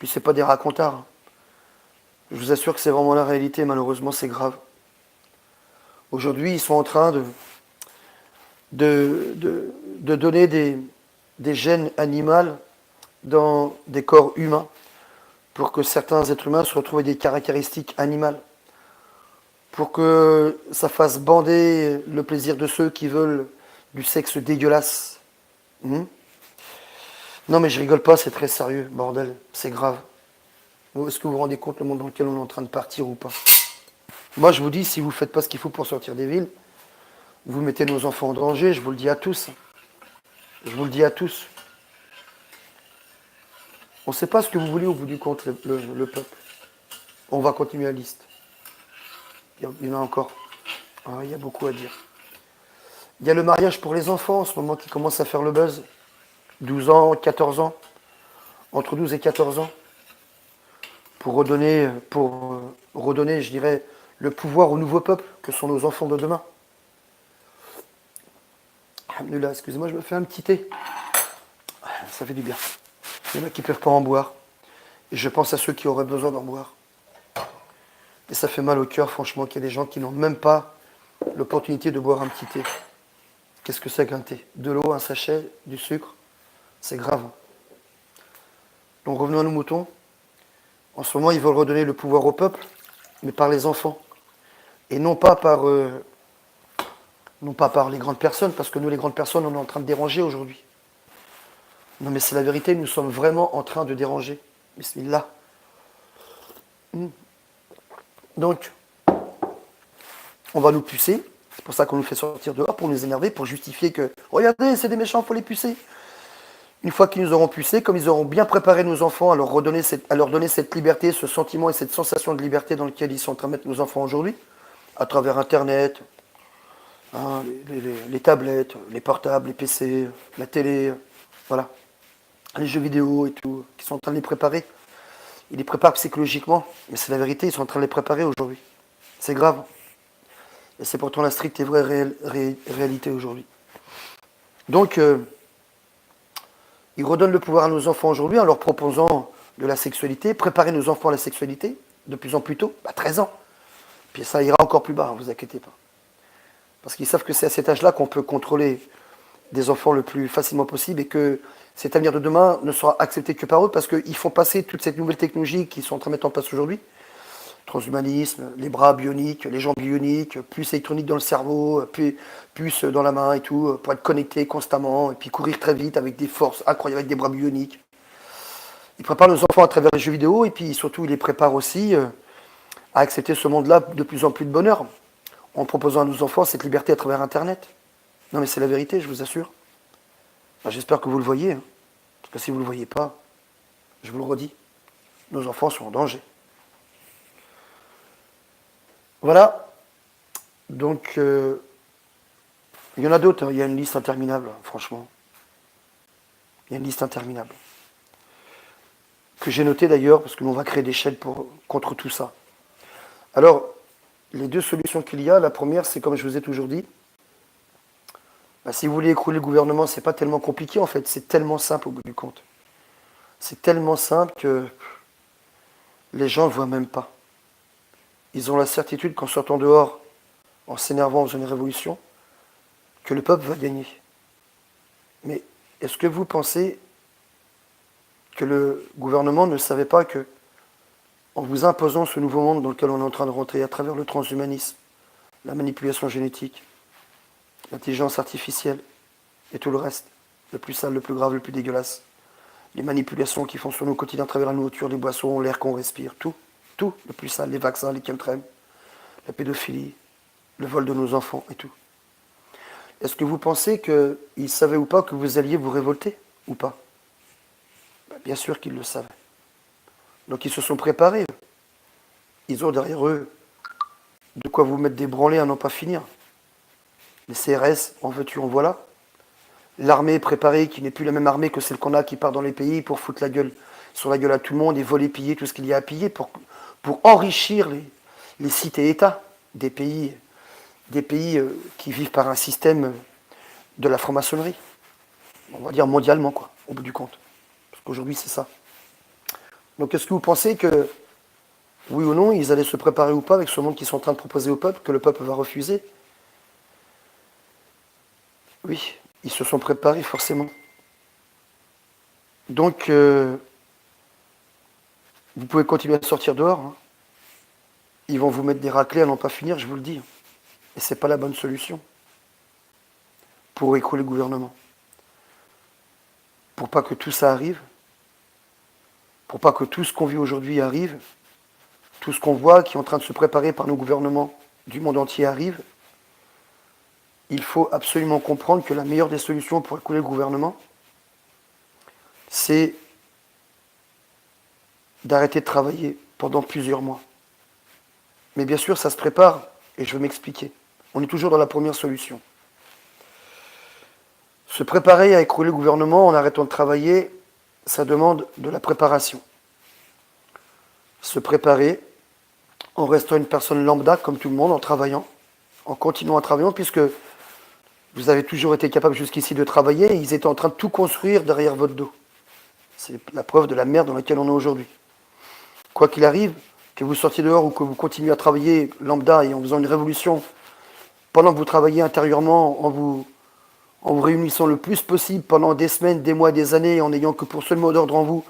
Puis c'est pas des racontards. Hein. Je vous assure que c'est vraiment la réalité, malheureusement c'est grave. Aujourd'hui, ils sont en train de donner des gènes animaux dans des corps humains pour que certains êtres humains se retrouvent avec des caractéristiques animales. pour que ça fasse bander le plaisir de ceux qui veulent du sexe dégueulasse. Hmm. Non mais je rigole pas, c'est très sérieux, bordel, c'est grave. Est-ce que vous vous rendez compte le monde dans lequel on est en train de partir ou pas? Moi je vous dis, si vous faites pas ce qu'il faut pour sortir des villes, vous mettez nos enfants en danger, je vous le dis à tous. Je vous le dis à tous. On ne sait pas ce que vous voulez au bout du compte, le peuple. On va continuer la liste. Il y en a encore. Ah, il y a beaucoup à dire. Il y a le mariage pour les enfants en ce moment qui commence à faire le buzz. 12 ans, 14 ans. Entre 12 et 14 ans. Pour redonner, je dirais, le pouvoir au nouveau peuple que sont nos enfants de demain. Alhamdoulilah, excusez-moi, je me fais un petit thé. Ça fait du bien. Il y en a qui ne peuvent pas en boire. Et je pense à ceux qui auraient besoin d'en boire. Et ça fait mal au cœur, franchement, qu'il y ait des gens qui n'ont même pas l'opportunité de boire un petit thé. Qu'est-ce que c'est qu'un thé? De l'eau, un sachet, du sucre. C'est grave. Donc revenons à nos moutons. En ce moment, ils veulent redonner le pouvoir au peuple, mais par les enfants. Et non pas par les grandes personnes, parce que nous, les grandes personnes, on est en train de déranger aujourd'hui. Non, mais c'est la vérité, nous sommes vraiment en train de déranger. Bismillah. Donc, on va nous pucer. C'est pour ça qu'on nous fait sortir dehors, pour nous énerver, pour justifier que, regardez, c'est des méchants, il faut les pucer. Une fois qu'ils nous auront pucés, comme ils auront bien préparé nos enfants à leur donner cette liberté, ce sentiment et cette sensation de liberté dans lequel ils sont en train de mettre nos enfants aujourd'hui, à travers Internet, hein, les tablettes, les portables, les PC, la télé, voilà, les jeux vidéo et tout, qui sont en train de les préparer. Ils les préparent psychologiquement, mais c'est la vérité, ils sont en train de les préparer aujourd'hui. C'est grave. Et c'est pourtant la stricte et vraie réalité aujourd'hui. Donc, ils redonnent le pouvoir à nos enfants aujourd'hui en leur proposant de la sexualité, préparer nos enfants à la sexualité de plus en plus tôt, 13 ans. Puis ça ira encore plus bas, ne vous inquiétez pas. Parce qu'ils savent que c'est à cet âge-là qu'on peut contrôler des enfants le plus facilement possible et que cet avenir de demain ne sera accepté que par eux parce qu'ils font passer toute cette nouvelle technologie qu'ils sont en train de mettre en place aujourd'hui. Transhumanisme, les bras bioniques, les jambes bioniques, puces électroniques dans le cerveau, puces dans la main et tout, pour être connectés constamment et puis courir très vite avec des forces incroyables, avec des bras bioniques. Ils préparent nos enfants à travers les jeux vidéo et puis surtout ils les préparent aussi à accepter ce monde-là de plus en plus de bonheur en proposant à nos enfants cette liberté à travers Internet. Non mais c'est la vérité, je vous assure. J'espère que vous le voyez, hein, parce que si vous ne le voyez pas, je vous le redis, nos enfants sont en danger. Voilà. Donc, il y en a d'autres, hein. Il y a une liste interminable, franchement. Il y a une liste interminable. Que j'ai notée d'ailleurs, parce que l'on va créer des chaînes contre tout ça. Alors, les deux solutions qu'il y a, la première, c'est comme je vous ai toujours dit, si vous voulez écrouler le gouvernement, c'est pas tellement compliqué en fait, c'est tellement simple au bout du compte. C'est tellement simple que les gens ne voient même pas. Ils ont la certitude qu'en sortant dehors, en s'énervant dans une révolution, que le peuple va gagner. Mais est-ce que vous pensez que le gouvernement ne savait pas que, en vous imposant ce nouveau monde dans lequel on est en train de rentrer à travers le transhumanisme, la manipulation génétique, l'intelligence artificielle et tout le reste, le plus sale, le plus grave, le plus dégueulasse, les manipulations qui font sur nos quotidiens à travers la nourriture, les boissons, l'air qu'on respire, tout, le plus sale, les vaccins, les chemtrails, la pédophilie, le vol de nos enfants et tout. Est-ce que vous pensez qu'ils savaient ou pas que vous alliez vous révolter ou pas? Bien sûr qu'ils le savaient. Donc ils se sont préparés. Ils ont derrière eux de quoi vous mettre des branlées à n'en pas finir. Les CRS, en veux-tu, en voilà. L'armée préparée, qui n'est plus la même armée que celle qu'on a, qui part dans les pays pour foutre la gueule sur la gueule à tout le monde et voler, piller tout ce qu'il y a à piller pour enrichir les cités-États des pays qui vivent par un système de la franc-maçonnerie. On va dire mondialement, quoi, au bout du compte. Parce qu'aujourd'hui, c'est ça. Donc, est-ce que vous pensez que, oui ou non, ils allaient se préparer ou pas avec ce monde qu'ils sont en train de proposer au peuple, que le peuple va refuser? Oui, ils se sont préparés forcément. Donc, vous pouvez continuer à sortir dehors. Hein. ils vont vous mettre des raclés à n'en pas finir, je vous le dis. Et ce n'est pas la bonne solution pour écrouler le gouvernement. Pour pas que tout ça arrive, pour pas que tout ce qu'on vit aujourd'hui arrive, tout ce qu'on voit qui est en train de se préparer par nos gouvernements du monde entier arrive, il faut absolument comprendre que la meilleure des solutions pour écouler le gouvernement, c'est d'arrêter de travailler pendant plusieurs mois. Mais bien sûr, ça se prépare, et je vais m'expliquer. On est toujours dans la première solution. Se préparer à écrouler le gouvernement en arrêtant de travailler, ça demande de la préparation. Se préparer en restant une personne lambda comme tout le monde, en travaillant, en continuant à travailler, puisque vous avez toujours été capable jusqu'ici de travailler, et ils étaient en train de tout construire derrière votre dos. C'est la preuve de la merde dans laquelle on est aujourd'hui. Quoi qu'il arrive, que vous sortiez dehors ou que vous continuez à travailler lambda et en faisant une révolution, pendant que vous travaillez intérieurement, en vous réunissant le plus possible pendant des semaines, des mois, des années, en n'ayant que pour seul mot d'ordre en vous,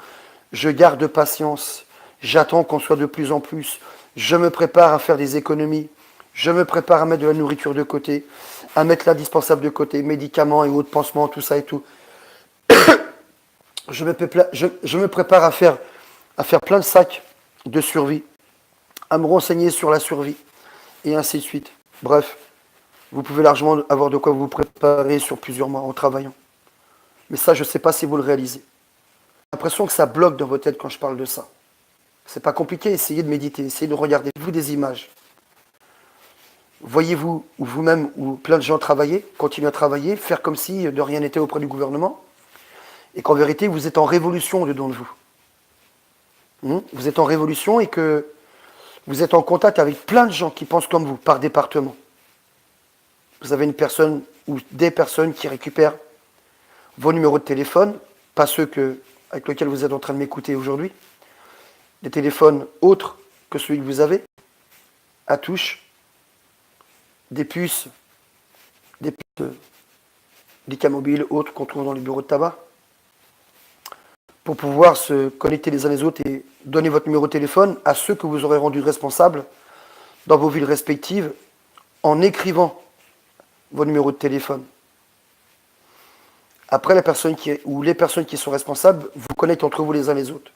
je garde patience, j'attends qu'on soit de plus en plus, je me prépare à faire des économies, je me prépare à mettre de la nourriture de côté, à mettre l'indispensable de côté, médicaments et autres pansements, tout ça et tout. Je me prépare à faire plein de sacs de survie, à me renseigner sur la survie, et ainsi de suite. Bref, vous pouvez largement avoir de quoi vous préparer sur plusieurs mois en travaillant. Mais ça, je ne sais pas si vous le réalisez. J'ai l'impression que ça bloque dans votre tête quand je parle de ça. C'est pas compliqué, essayez de méditer, essayez de regarder vous des images. Voyez-vous, ou vous-même, ou plein de gens travailler, continuer à travailler, faire comme si de rien n'était auprès du gouvernement, et qu'en vérité, vous êtes en révolution dedans de vous. Vous êtes en révolution et que vous êtes en contact avec plein de gens qui pensent comme vous, par département. Vous avez une personne ou des personnes qui récupèrent vos numéros de téléphone, pas ceux avec lesquels vous êtes en train de m'écouter aujourd'hui, des téléphones autres que celui que vous avez, à touche, des puces, des cas mobiles autres qu'on trouve dans les bureaux de tabac, pour pouvoir se connecter les uns les autres et donner votre numéro de téléphone à ceux que vous aurez rendus responsables dans vos villes respectives en écrivant vos numéros de téléphone. Après, les personnes qui sont responsables vous connectent entre vous les uns les autres.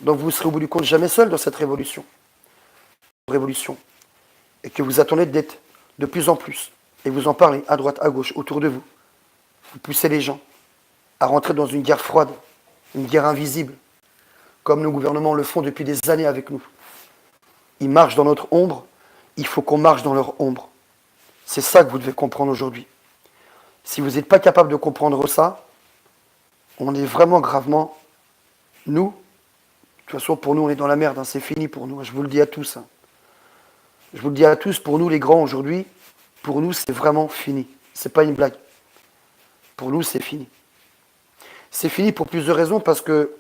Donc vous serez au bout du compte jamais seul dans cette révolution. Et que vous attendez d'être de plus en plus. Et vous en parlez à droite, à gauche, autour de vous. Vous poussez les gens à rentrer dans une guerre froide, une guerre invisible, comme nos gouvernements le font depuis des années avec nous. Ils marchent dans notre ombre, il faut qu'on marche dans leur ombre. C'est ça que vous devez comprendre aujourd'hui. Si vous n'êtes pas capable de comprendre ça, on est vraiment gravement, nous, de toute façon pour nous on est dans la merde, c'est fini pour nous, je vous le dis à tous. Je vous le dis à tous, pour nous les grands aujourd'hui, pour nous c'est vraiment fini. C'est pas une blague. Pour nous c'est fini. C'est fini pour plusieurs raisons, parce que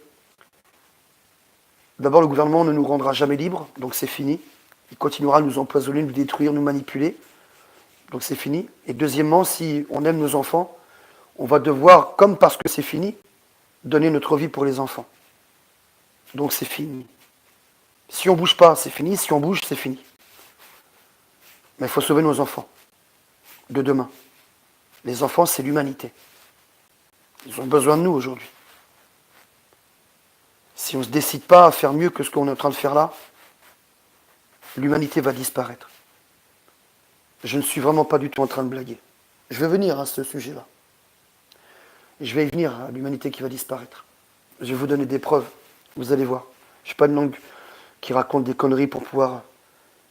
d'abord le gouvernement ne nous rendra jamais libres, donc c'est fini. Il continuera à nous empoisonner, nous détruire, nous manipuler. Donc c'est fini. Et deuxièmement, si on aime nos enfants, on va devoir, comme parce que c'est fini, donner notre vie pour les enfants. Donc c'est fini. Si on ne bouge pas, c'est fini. Si on bouge, c'est fini. Mais il faut sauver nos enfants de demain. Les enfants, c'est l'humanité. Ils ont besoin de nous aujourd'hui. Si on ne se décide pas à faire mieux que ce qu'on est en train de faire là, l'humanité va disparaître. Je ne suis vraiment pas du tout en train de blaguer. Je vais venir à ce sujet-là. Je vais y venir à l'humanité qui va disparaître. Je vais vous donner des preuves. Vous allez voir. Je ne suis pas une langue qui raconte des conneries pour pouvoir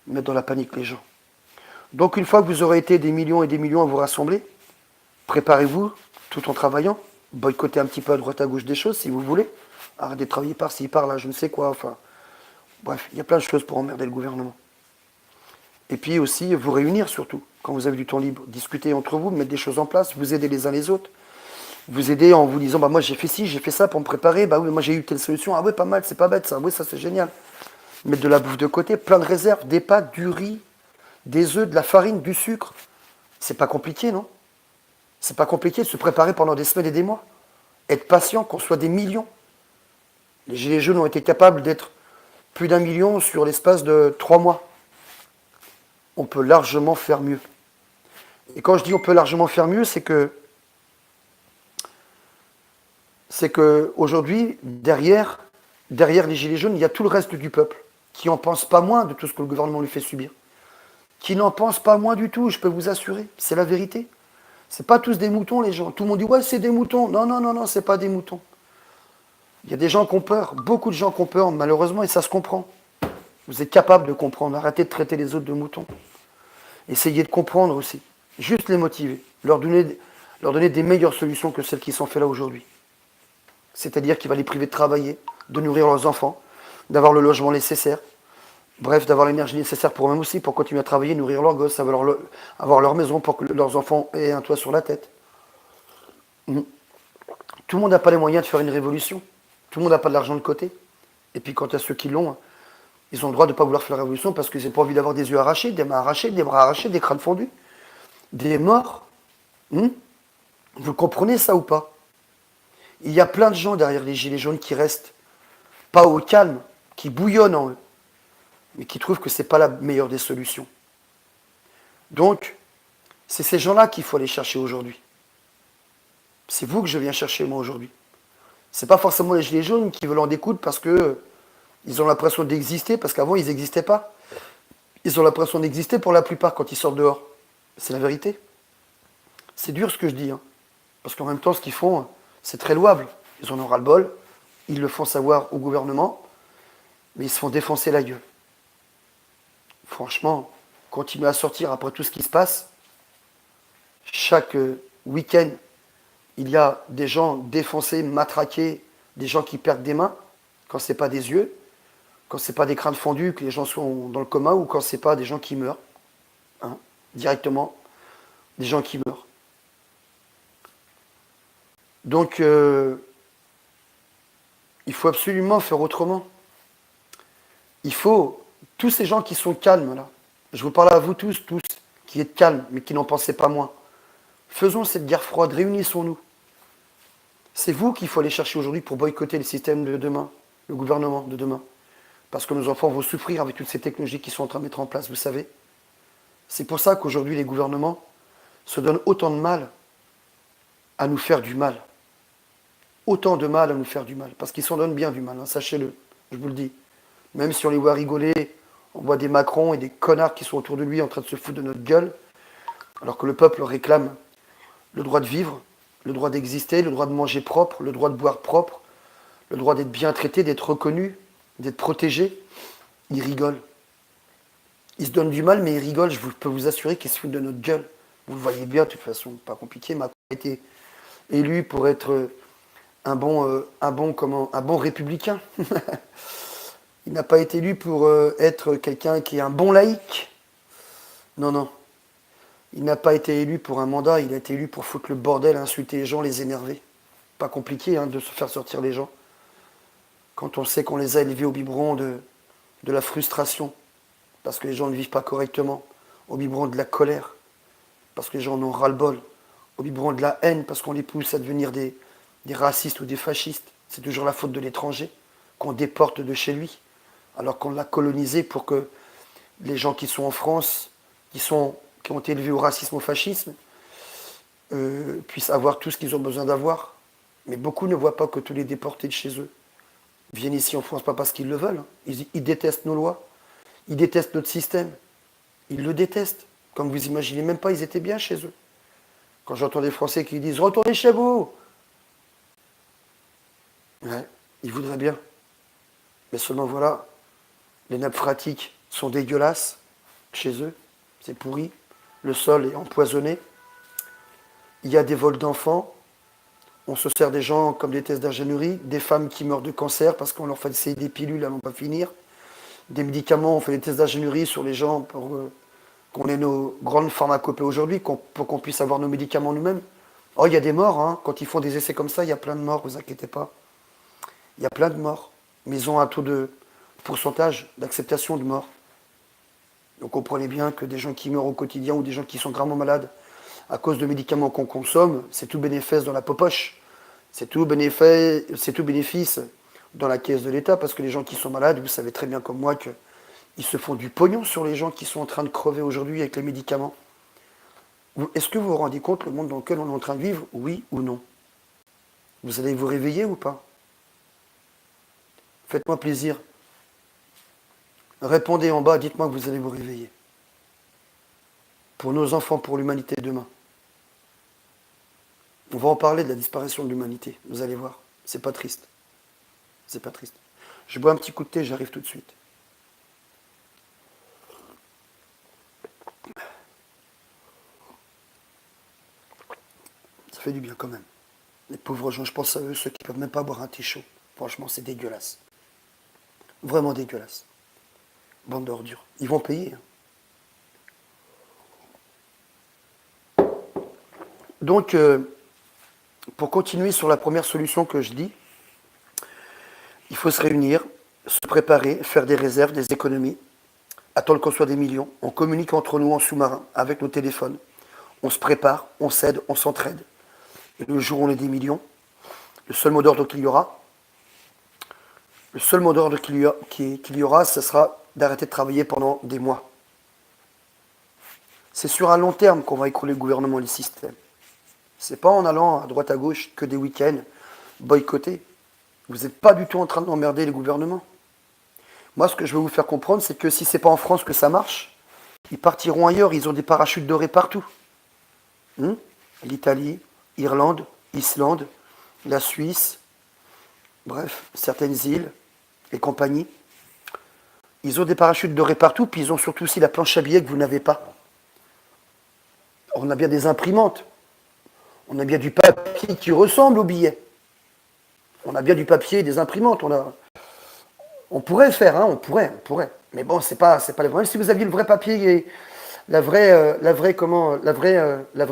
mettre dans la panique les gens. Donc une fois que vous aurez été des millions et des millions à vous rassembler, préparez-vous, tout en travaillant, boycottez un petit peu à droite à gauche des choses si vous voulez. Arrêtez de travailler par-ci, par-là, je ne sais quoi. Enfin, bref, il y a plein de choses pour emmerder le gouvernement. Et puis aussi, vous réunir surtout, quand vous avez du temps libre. Discuter entre vous, mettre des choses en place, vous aider les uns les autres. Vous aider en vous disant, bah moi j'ai fait ci, j'ai fait ça pour me préparer, bah oui, moi j'ai eu telle solution, ah ouais, pas mal, c'est pas bête ça, oui, ça c'est génial. Mettre de la bouffe de côté, plein de réserves, des pâtes, du riz, des œufs, de la farine, du sucre. C'est pas compliqué, non? C'est pas compliqué de se préparer pendant des semaines et des mois. Être patient, qu'on soit des millions. Les Gilets jaunes ont été capables d'être plus d'1 million sur l'espace de 3 mois. on peut largement faire mieux. Et quand je dis on peut largement faire mieux, c'est que aujourd'hui, derrière les Gilets jaunes, il y a tout le reste du peuple qui n'en pense pas moins de tout ce que le gouvernement lui fait subir. Qui n'en pense pas moins du tout, je peux vous assurer. C'est la vérité. C'est pas tous des moutons, les gens. Tout le monde dit, ouais, c'est des moutons. Non, non, non, non, c'est pas des moutons. Il y a des gens qui ont peur, beaucoup de gens qui ont peur, malheureusement, et ça se comprend. Vous êtes capable de comprendre. Arrêtez de traiter les autres de moutons. Essayez de comprendre aussi. Juste les motiver. Leur donner des meilleures solutions que celles qui sont faites là aujourd'hui. C'est-à-dire qu'il va les priver de travailler, de nourrir leurs enfants, d'avoir le logement nécessaire, bref, d'avoir l'énergie nécessaire pour eux-mêmes aussi, pour continuer à travailler, nourrir leurs gosses, avoir leur maison pour que leurs enfants aient un toit sur la tête. Tout le monde n'a pas les moyens de faire une révolution. Tout le monde n'a pas de l'argent de côté. Et puis quant à ceux qui l'ont, ils ont le droit de ne pas vouloir faire la révolution parce qu'ils n'ont pas envie d'avoir des yeux arrachés, des mains arrachées, des bras arrachés, des crânes fondus, des morts. Vous comprenez ça ou pas? Il y a plein de gens derrière les gilets jaunes qui restent pas au calme, qui bouillonnent en eux, mais qui trouvent que ce n'est pas la meilleure des solutions. Donc, c'est ces gens-là qu'il faut aller chercher aujourd'hui. C'est vous que je viens chercher moi aujourd'hui. Ce n'est pas forcément les gilets jaunes qui veulent en découdre parce que ils ont l'impression d'exister, parce qu'avant ils n'existaient pas. Ils ont l'impression d'exister pour la plupart quand ils sortent dehors. C'est la vérité. C'est dur ce que je dis, hein. Parce qu'en même temps, ce qu'ils font, c'est très louable. Ils en ont ras-le-bol, ils le font savoir au gouvernement, mais ils se font défoncer la gueule. Franchement, continuer à sortir après tout ce qui se passe, chaque week-end, il y a des gens défoncés, matraqués, des gens qui perdent des mains, quand ce n'est pas des yeux, quand ce n'est pas des crânes fondus, que les gens sont dans le coma, ou quand ce n'est pas des gens qui meurent, hein, directement, des gens qui meurent. Donc, il faut absolument faire autrement. Il faut, tous ces gens qui sont calmes, là, je vous parle à vous tous, qui êtes calmes, mais qui n'en pensez pas moins. Faisons cette guerre froide, réunissons-nous. C'est vous qu'il faut aller chercher aujourd'hui pour boycotter le système de demain, le gouvernement de demain. Parce que nos enfants vont souffrir avec toutes ces technologies qui sont en train de mettre en place, vous savez. C'est pour ça qu'aujourd'hui les gouvernements se donnent autant de mal à nous faire du mal. Autant de mal à nous faire du mal. Parce qu'ils s'en donnent bien du mal, hein, sachez-le, je vous le dis. Même si on les voit rigoler, on voit des Macron et des connards qui sont autour de lui en train de se foutre de notre gueule, alors que le peuple réclame le droit de vivre, le droit d'exister, le droit de manger propre, le droit de boire propre, le droit d'être bien traité, d'être reconnu, d'être protégé. Ils rigolent. Ils se donnent du mal, mais ils rigolent. Je peux vous assurer qu'ils se foutent de notre gueule. Vous le voyez bien, de toute façon, pas compliqué. Macron a été élu pour être un bon républicain. Il n'a pas été élu pour être quelqu'un qui est un bon laïc. Non, non. Il n'a pas été élu pour un mandat, il a été élu pour foutre le bordel, insulter les gens, les énerver. Pas compliqué hein, de se faire sortir les gens. Quand on sait qu'on les a élevés au biberon de la frustration, parce que les gens ne vivent pas correctement, au biberon de la colère, parce que les gens en ont ras-le-bol, au biberon de la haine, parce qu'on les pousse à devenir des racistes ou des fascistes. C'est toujours la faute de l'étranger, qu'on déporte de chez lui, alors qu'on l'a colonisé pour que les gens qui sont en France, qui ont été élevés au racisme, au fascisme, puissent avoir tout ce qu'ils ont besoin d'avoir. Mais beaucoup ne voient pas que tous les déportés de chez eux viennent ici en France, pas parce qu'ils le veulent. Ils détestent nos lois, ils détestent notre système, ils le détestent. Comme vous imaginez même pas, ils étaient bien chez eux. Quand j'entends des Français qui disent « Retournez chez vous !» Ouais, ils voudraient bien. Mais seulement voilà, les nappes phréatiques sont dégueulasses chez eux, c'est pourri. Le sol est empoisonné. Il y a des vols d'enfants. On se sert des gens comme des tests d'ingénierie. Des femmes qui meurent de cancer parce qu'on leur fait essayer des pilules à n'en pas finir. Des médicaments, on fait des tests d'ingénierie sur les gens pour qu'on ait nos grandes pharmacopées aujourd'hui, pour qu'on puisse avoir nos médicaments nous-mêmes. Oh, il y a des morts, hein. Quand ils font des essais comme ça, il y a plein de morts, vous inquiétez pas. Il y a plein de morts. Mais ils ont un taux de pourcentage d'acceptation de mort. Donc comprenez bien que des gens qui meurent au quotidien ou des gens qui sont gravement malades à cause de médicaments qu'on consomme, c'est tout bénéfice dans la popoche. C'est tout bénéfice dans la caisse de l'État, parce que les gens qui sont malades, vous savez très bien comme moi qu'ils Ils se font du pognon sur les gens qui sont en train de crever aujourd'hui avec les médicaments. Est-ce que vous vous rendez compte le monde dans lequel on est en train de vivre? Oui ou non? Vous allez vous réveiller ou pas? Faites-moi plaisir. Répondez en bas, dites-moi que vous allez vous réveiller. Pour nos enfants, pour l'humanité demain. On va en parler de la disparition de l'humanité, vous allez voir. C'est pas triste. C'est pas triste. Je bois un petit coup de thé, j'arrive tout de suite. Ça fait du bien quand même. Les pauvres gens, je pense à eux, ceux qui ne peuvent même pas boire un thé chaud. Franchement, c'est dégueulasse. Vraiment dégueulasse. Bande d'ordures. Ils vont payer. Donc, pour continuer sur la première solution que je dis, il faut se réunir, se préparer, faire des réserves, des économies, attendre qu'on soit des millions. On communique entre nous en sous-marin, avec nos téléphones. On se prépare, on s'aide, on s'entraide. Et le jour où on est des millions, le seul mot d'ordre qu'il y aura, qu'il y aura, ce sera d'arrêter de travailler pendant des mois. C'est sur un long terme qu'on va écrouler le gouvernement et les systèmes. C'est pas en allant à droite à gauche que des week-ends boycotter. Vous n'êtes pas du tout en train d'emmerder les gouvernements. Moi, ce que je veux vous faire comprendre, c'est que si c'est pas en France que ça marche, ils partiront ailleurs. Ils ont des parachutes dorés partout. L'Italie, Irlande, Islande, la Suisse, bref, certaines îles et compagnie. Ils ont des parachutes dorés partout, puis ils ont surtout aussi la planche à billets que vous n'avez pas. On a bien des imprimantes. On a bien du papier qui ressemble au billet. On a bien du papier et des imprimantes. On pourrait le faire, hein, on pourrait. Mais bon, c'est pas le problème. Si vous aviez le vrai papier et la vraie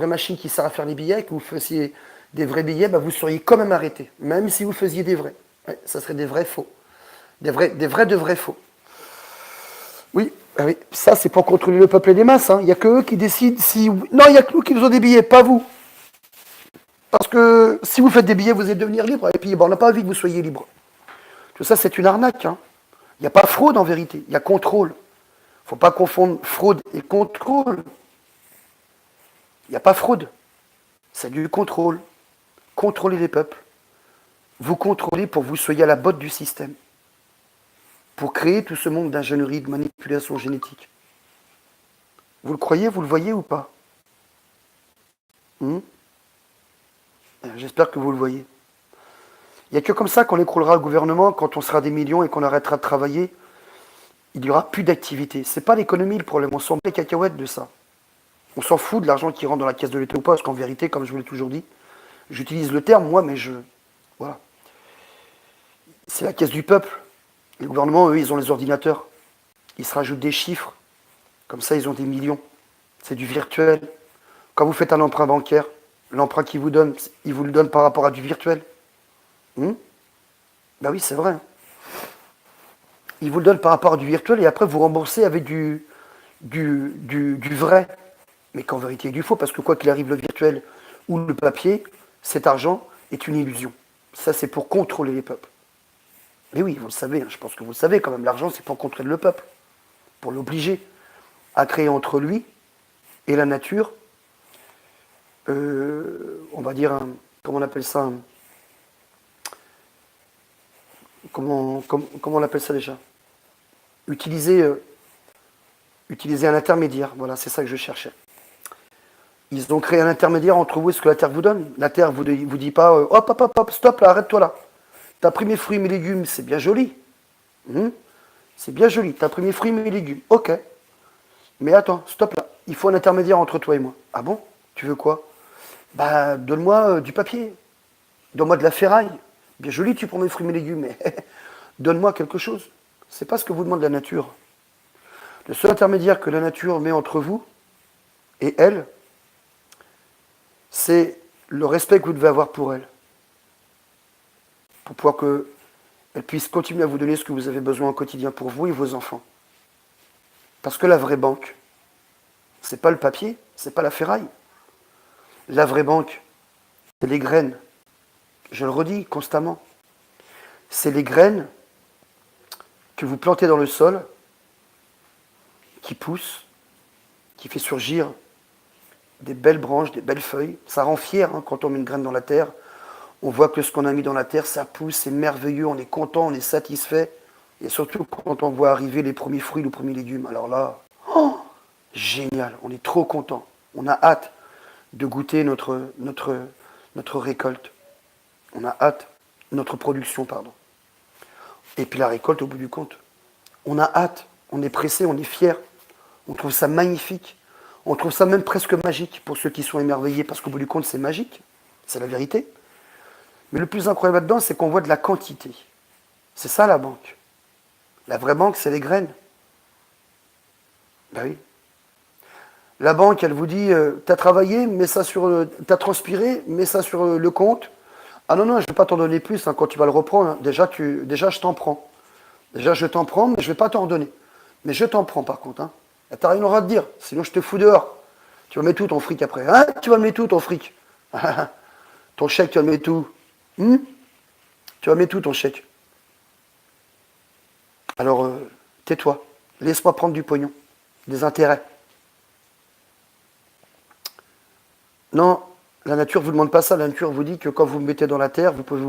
machine qui sert à faire les billets, que vous faisiez des vrais billets, bah vous seriez quand même arrêté, même si vous faisiez des vrais. Ouais, ça serait des vrais faux. Des vrais faux. Oui, oui, ça c'est pour contrôler le peuple et les masses. Il n'y a que eux qui décident si... Non, il n'y a que nous qui nous ont des billets, pas vous. Parce que si vous faites des billets, vous allez devenir libre. Et puis, bon, on n'a pas envie que vous soyez libre. Tout ça, c'est une arnaque. Il n'y a pas fraude en vérité, il y a contrôle. Il ne faut pas confondre fraude et contrôle. Il n'y a pas fraude. C'est du contrôle. Contrôlez les peuples. Vous contrôlez pour que vous soyez à la botte du système. Pour créer tout ce monde d'ingénierie, de manipulation génétique. Vous le croyez, vous le voyez ou pas? J'espère que vous le voyez. Il n'y a que comme ça qu'on écroulera le gouvernement, quand on sera des millions et qu'on arrêtera de travailler. Il n'y aura plus d'activité. C'est pas l'économie le problème, on s'en bat les cacahuètes de ça. On s'en fout de l'argent qui rentre dans la caisse de l'État ou pas, parce qu'en vérité, comme je vous l'ai toujours dit, j'utilise le terme, moi, mais voilà. C'est la caisse du peuple. Les gouvernements, eux, ils ont les ordinateurs. Ils se rajoutent des chiffres. Comme ça, ils ont des millions. C'est du virtuel. Quand vous faites un emprunt bancaire, l'emprunt qu'ils vous donnent, ils vous le donnent par rapport à du virtuel. Ben oui, c'est vrai. Ils vous le donnent par rapport à du virtuel et après vous remboursez avec du vrai. Mais qu'en vérité, il y a du faux, parce que quoi qu'il arrive, le virtuel ou le papier, cet argent est une illusion. Ça, c'est pour contrôler les peuples. Mais oui, vous le savez, je pense que vous le savez quand même, l'argent, c'est pour contrôler le peuple. Pour l'obliger à créer entre lui et la nature, on va dire, comment on appelle ça comment on appelle ça déjà? Utiliser un intermédiaire, voilà, c'est ça que je cherchais. Ils ont créé un intermédiaire entre vous et ce que la Terre vous donne. La Terre vous dit pas, hop, stop, là, arrête-toi là. T'as pris mes fruits, mes légumes, c'est bien joli. C'est bien joli, t'as pris mes fruits, mes légumes, ok. Mais attends, stop là, il faut un intermédiaire entre toi et moi. Ah bon? Tu veux quoi? Bah, donne-moi du papier. Donne-moi de la ferraille. Bien joli, tu prends mes fruits, mes légumes, mais donne-moi quelque chose. C'est pas ce que vous demande la nature. Le seul intermédiaire que la nature met entre vous et elle, c'est le respect que vous devez avoir pour elle. Pour pouvoir qu'elle puisse continuer à vous donner ce que vous avez besoin au quotidien pour vous et vos enfants. Parce que la vraie banque, c'est pas le papier, c'est pas la ferraille. La vraie banque, c'est les graines. Je le redis constamment. C'est les graines que vous plantez dans le sol qui pousse, qui fait surgir des belles branches, des belles feuilles. Ça rend fier hein, quand on met une graine dans la terre. On voit que ce qu'on a mis dans la terre, ça pousse, c'est merveilleux, on est content, on est satisfait. Et surtout quand on voit arriver les premiers fruits, les premiers légumes. Alors là, oh, génial, on est trop content. On a hâte de goûter notre récolte. On a hâte, notre production, pardon. Et puis la récolte au bout du compte. On a hâte, on est pressé, on est fier. On trouve ça magnifique. On trouve ça même presque magique pour ceux qui sont émerveillés, parce qu'au bout du compte, c'est magique. C'est la vérité. Mais le plus incroyable là-dedans, c'est qu'on voit de la quantité. C'est ça la banque. La vraie banque, c'est les graines. Ben oui. La banque, elle vous dit, t'as travaillé, mets ça sur, t'as transpiré, mets ça sur le compte. Ah non, non, je ne vais pas t'en donner plus hein, quand tu vas le reprendre. Hein. Déjà, je t'en prends. Déjà, je t'en prends, mais je ne vais pas t'en donner. Mais je t'en prends par contre. Hein. T'as rien à te dire, sinon je te fous dehors. Tu vas mettre tout ton fric après. Hein, tu vas mettre tout ton fric. Ton chèque, tu vas mettre tout. Tu vas mettre tout ton chèque. Alors, tais-toi. Laisse-moi prendre du pognon. Des intérêts. Non, la nature ne vous demande pas ça. La nature vous dit que quand vous me mettez dans la terre, vous pouvez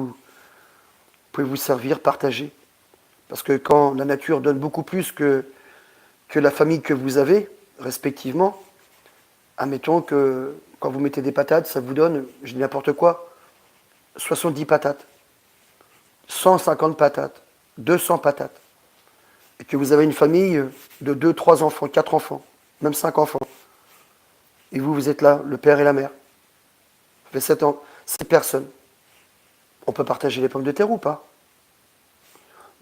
vous servir, partager. Parce que quand la nature donne beaucoup plus que la famille que vous avez, respectivement, admettons que quand vous mettez des patates, ça vous donne, je dis n'importe quoi, 70 patates, 150 patates, 200 patates. Et que vous avez une famille de 2, 3 enfants, 4 enfants, même 5 enfants. Et vous êtes là, le père et la mère. Ça fait 7 ans, 7 personnes. On peut partager les pommes de terre ou pas?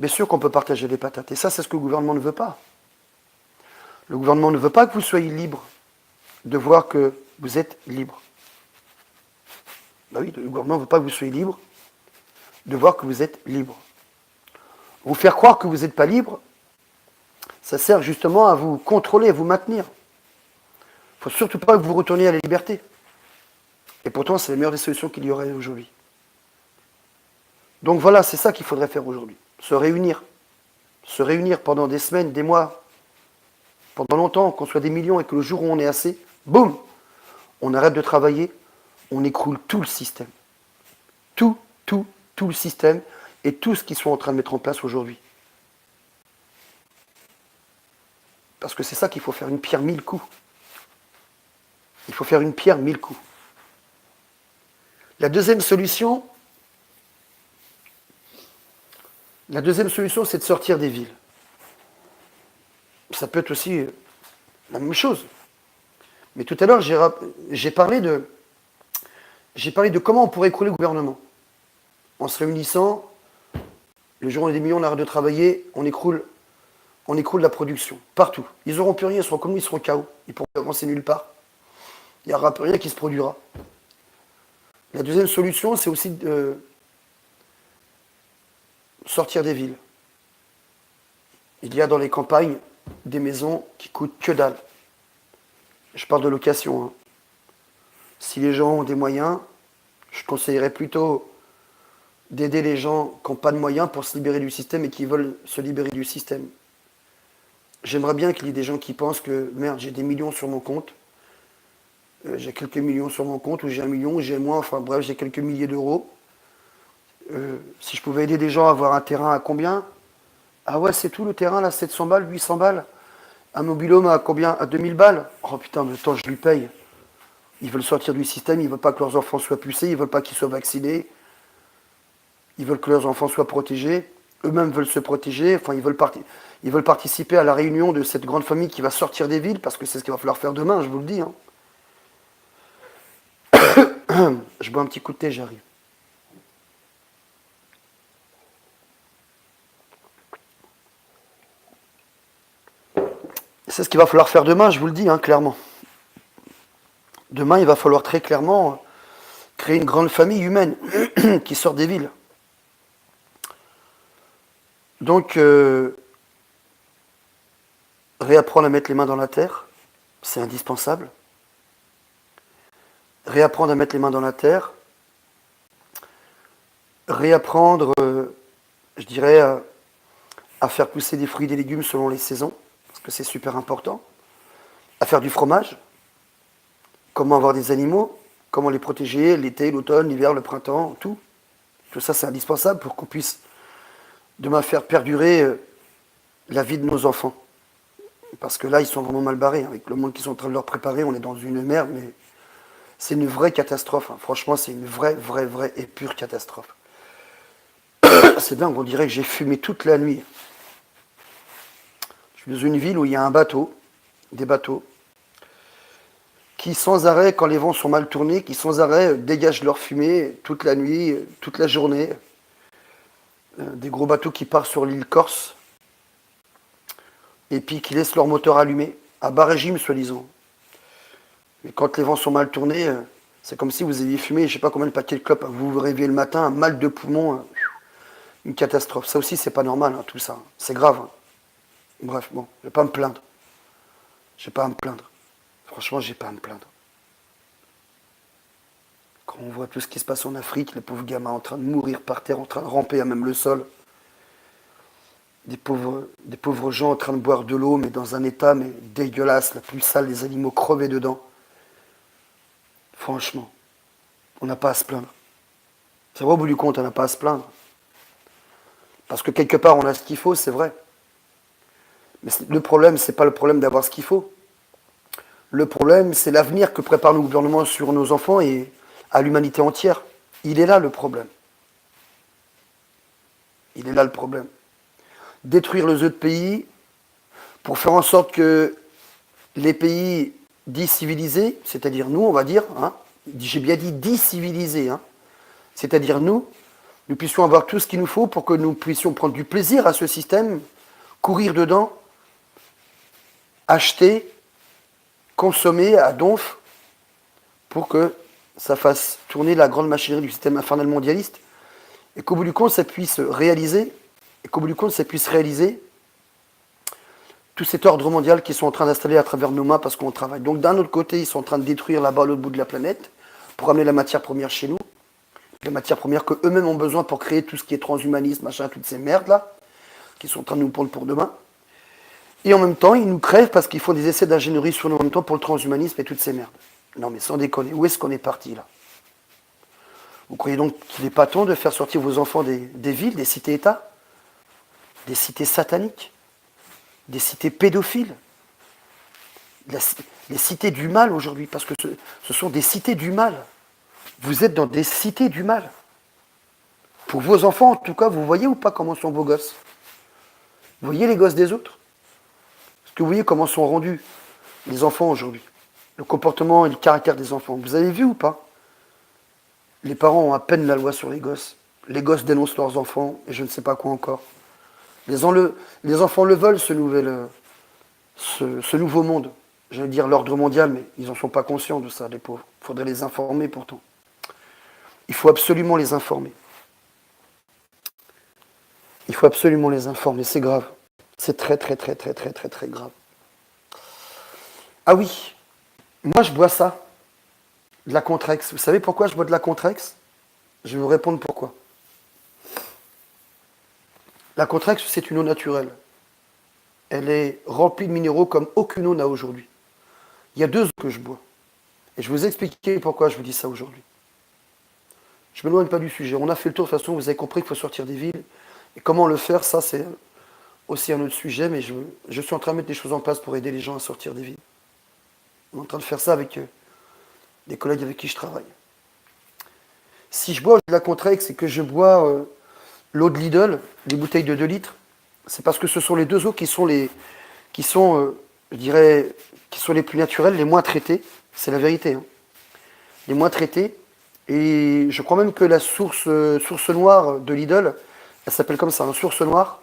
Bien sûr qu'on peut partager les patates. Et ça, c'est ce que le gouvernement ne veut pas. Le gouvernement ne veut pas que vous soyez libre de voir que vous êtes libre. Ben oui, le gouvernement ne veut pas que vous soyez libre de voir que vous êtes libre. Vous faire croire que vous n'êtes pas libre, ça sert justement à vous contrôler, à vous maintenir. Il ne faut surtout pas que vous retourniez à la liberté. Et pourtant, c'est la meilleure des solutions qu'il y aurait aujourd'hui. Donc voilà, c'est ça qu'il faudrait faire aujourd'hui. Se réunir. Se réunir pendant des semaines, des mois, pendant longtemps, qu'on soit des millions et que le jour où on est assez, boum, on arrête de travailler, on écroule tout le système. Tout le système et tout ce qu'ils sont en train de mettre en place aujourd'hui. Parce que c'est ça qu'il faut faire, une pierre 1000 coups. Il faut faire une pierre 1000 coups. La deuxième solution, c'est de sortir des villes. Ça peut être aussi la même chose. Mais tout à l'heure, j'ai parlé de comment on pourrait écrouler le gouvernement. En se réunissant, le jour où on a des millions, on arrête de travailler, on écroule la production, partout. Ils n'auront plus rien, ils seront comme nous, ils seront KO. Ils pourront avancer nulle part. Il n'y aura plus rien qui se produira. La deuxième solution, c'est aussi de sortir des villes. Il y a dans les campagnes des maisons qui coûtent que dalle. Je parle de location. Hein. Si les gens ont des moyens, je conseillerais plutôt d'aider les gens qui n'ont pas de moyens pour se libérer du système et qui veulent se libérer du système. J'aimerais bien qu'il y ait des gens qui pensent que, merde, j'ai des millions sur mon compte, j'ai quelques millions sur mon compte, ou j'ai 1 million, ou j'ai moins, enfin bref, j'ai quelques milliers d'euros. Si je pouvais aider des gens à avoir un terrain à combien? Ah ouais, c'est tout le terrain, là, 700 balles, 800 balles. Un mobil-home à combien? À 2000 balles? Oh putain, mais attends, je lui paye. Ils veulent sortir du système, ils veulent pas que leurs enfants soient pucés, ils veulent pas qu'ils soient vaccinés. Ils veulent que leurs enfants soient protégés. Eux-mêmes veulent se protéger. Enfin, ils veulent participer à la réunion de cette grande famille qui va sortir des villes, parce que c'est ce qu'il va falloir faire demain, je vous le dis. Hein. Je bois un petit coup de thé, j'arrive. C'est ce qu'il va falloir faire demain, je vous le dis, hein, clairement. Demain, il va falloir très clairement créer une grande famille humaine qui sort des villes. Donc, réapprendre à mettre les mains dans la terre, c'est indispensable. Réapprendre à mettre les mains dans la terre. Réapprendre, je dirais, à faire pousser des fruits et des légumes selon les saisons. Parce que c'est super important, à faire du fromage, comment avoir des animaux, comment les protéger l'été, l'automne, l'hiver, le printemps, tout. Tout ça, c'est indispensable pour qu'on puisse demain faire perdurer la vie de nos enfants. Parce que là, ils sont vraiment mal barrés. Avec le monde qu'ils sont en train de leur préparer, on est dans une merde, mais c'est une vraie catastrophe. Hein. Franchement, c'est une vraie et pure catastrophe. C'est dingue, on dirait que j'ai fumé toute la nuit. Je suis dans une ville où il y a un bateau, des bateaux, qui sans arrêt, quand les vents sont mal tournés, qui sans arrêt dégagent leur fumée toute la nuit, toute la journée. Des gros bateaux qui partent sur l'île Corse, et puis qui laissent leur moteur allumé, à bas régime, soi-disant. Mais quand les vents sont mal tournés, c'est comme si vous aviez fumé, je ne sais pas combien de paquets de clopes, vous vous réveillez le matin, un mal de poumon, une catastrophe. Ça aussi, c'est pas normal, hein, tout ça. C'est grave. Hein. Bref, bon, je vais pas me plaindre. Je vais pas à me plaindre. Franchement, j'ai pas à me plaindre. Quand on voit tout ce qui se passe en Afrique, les pauvres gamins en train de mourir par terre, en train de ramper à même le sol, des pauvres gens en train de boire de l'eau, mais dans un état mais dégueulasse, la plus sale, les animaux crevés dedans. Franchement, on n'a pas à se plaindre. C'est vrai, au bout du compte, on n'a pas à se plaindre. Parce que quelque part, on a ce qu'il faut, c'est vrai. Mais le problème, c'est pas le problème d'avoir ce qu'il faut. Le problème, c'est l'avenir que prépare le gouvernement sur nos enfants et à l'humanité entière. Il est là le problème. Il est là le problème. Détruire les autres pays pour faire en sorte que les pays dits civilisés, c'est-à-dire nous, on va dire, hein, j'ai bien dit dits civilisés, hein, c'est-à-dire nous puissions avoir tout ce qu'il nous faut pour que nous puissions prendre du plaisir à ce système, courir dedans, acheter, consommer à donf, pour que ça fasse tourner la grande machinerie du système infernal mondialiste, et qu'au bout du compte, ça puisse réaliser, tout cet ordre mondial qu'ils sont en train d'installer à travers nos mains parce qu'on travaille. Donc d'un autre côté, ils sont en train de détruire là-bas à l'autre bout de la planète pour amener la matière première chez nous, la matière première qu'eux-mêmes ont besoin pour créer tout ce qui est transhumanisme, machin, toutes ces merdes-là, qui sont en train de nous prendre pour demain. Et en même temps, ils nous crèvent parce qu'ils font des essais d'ingénierie sur nous en même temps pour le transhumanisme et toutes ces merdes. Non mais sans déconner, où est-ce qu'on est parti là? Vous croyez donc qu'il n'est pas temps de faire sortir vos enfants des villes, des cités-États, des cités sataniques, des cités pédophiles, les cités du mal aujourd'hui, parce que ce sont des cités du mal. Vous êtes dans des cités du mal. Pour vos enfants, en tout cas, vous voyez ou pas comment sont vos gosses? Vous voyez les gosses des autres? Est-ce que vous voyez comment sont rendus les enfants aujourd'hui? Le comportement et le caractère des enfants. Vous avez vu ou pas? Les parents ont à peine la loi sur les gosses. Les gosses dénoncent leurs enfants et je ne sais pas quoi encore. Les enfants le veulent, ce nouveau monde. J'allais dire l'ordre mondial, mais ils n'en sont pas conscients de ça, les pauvres. Il faudrait les informer pourtant. Il faut absolument les informer. Il faut absolument les informer, c'est grave. C'est très grave. Ah oui, moi je bois ça, de la Contrex. Vous savez pourquoi je bois de la Contrex? Je vais vous répondre pourquoi. La Contrex, c'est une eau naturelle. Elle est remplie de minéraux comme aucune eau n'a aujourd'hui. Il y a 2 eaux que je bois. Et je vais vous expliquer pourquoi je vous dis ça aujourd'hui. Je ne m'éloigne pas du sujet. On a fait le tour, de toute façon, vous avez compris qu'il faut sortir des villes. Et comment le faire, ça c'est aussi un autre sujet, mais je suis en train de mettre des choses en place pour aider les gens à sortir des villes. On est en train de faire ça avec des collègues avec qui je travaille. Si je bois de la Contrex et que je bois l'eau de Lidl, des bouteilles de 2 litres, c'est parce que ce sont les 2 eaux qui sont les plus naturelles, les moins traitées. C'est la vérité. Hein. Les moins traitées. Et je crois même que la source noire de Lidl, elle s'appelle comme ça, source noire.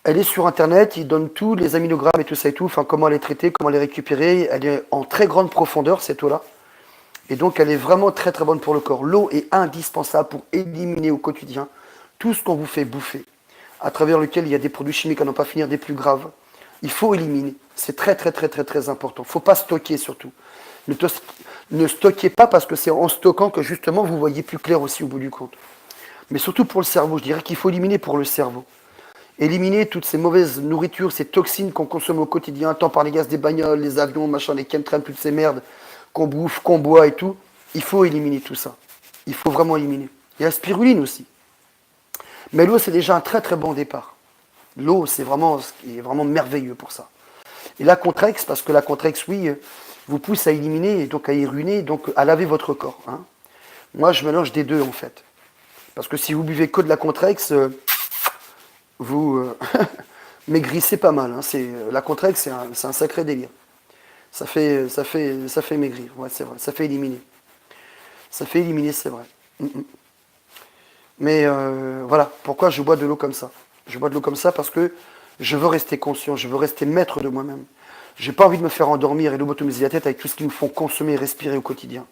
Elle est sur Internet, ils donnent tous les aminogrammes et tout ça et tout, enfin comment elle est traitée, comment elle est récupérée. Elle est en très grande profondeur, cette eau-là. Et donc elle est vraiment très bonne pour le corps. L'eau est indispensable pour éliminer au quotidien tout ce qu'on vous fait bouffer, à travers lequel il y a des produits chimiques à n'en pas finir, des plus graves. Il faut éliminer. C'est très important. Il ne faut pas stocker surtout. Ne stockez pas parce que c'est en stockant que justement vous voyez plus clair aussi au bout du compte. Mais surtout pour le cerveau, je dirais qu'il faut éliminer pour le cerveau. Éliminer toutes ces mauvaises nourritures, ces toxines qu'on consomme au quotidien, tant par les gaz des bagnoles, les avions, machin, les chemtrails, toutes ces merdes qu'on bouffe, qu'on boit et tout. Il faut éliminer tout ça. Il faut vraiment éliminer. Il y a la spiruline aussi. Mais l'eau, c'est déjà un très très bon départ. L'eau, c'est vraiment ce qui est vraiment merveilleux pour ça. Et la Contrex, parce que la Contrex, oui, vous pousse à éliminer, et donc à irriner, donc à laver votre corps. Hein. Moi, je mélange des deux, en fait. Parce que si vous buvez que de la Contrex, vous maigrissez pas mal. Hein. La Contrex, c'est un sacré délire. Ça fait maigrir, ouais, c'est vrai. Ça fait éliminer. Ça fait éliminer, c'est vrai. Mais voilà, pourquoi je bois de l'eau comme ça. Je bois de l'eau comme ça parce que je veux rester conscient, je veux rester maître de moi-même. J'ai pas envie de me faire endormir et lobotomiser la tête avec tout ce qui nous font consommer et respirer au quotidien.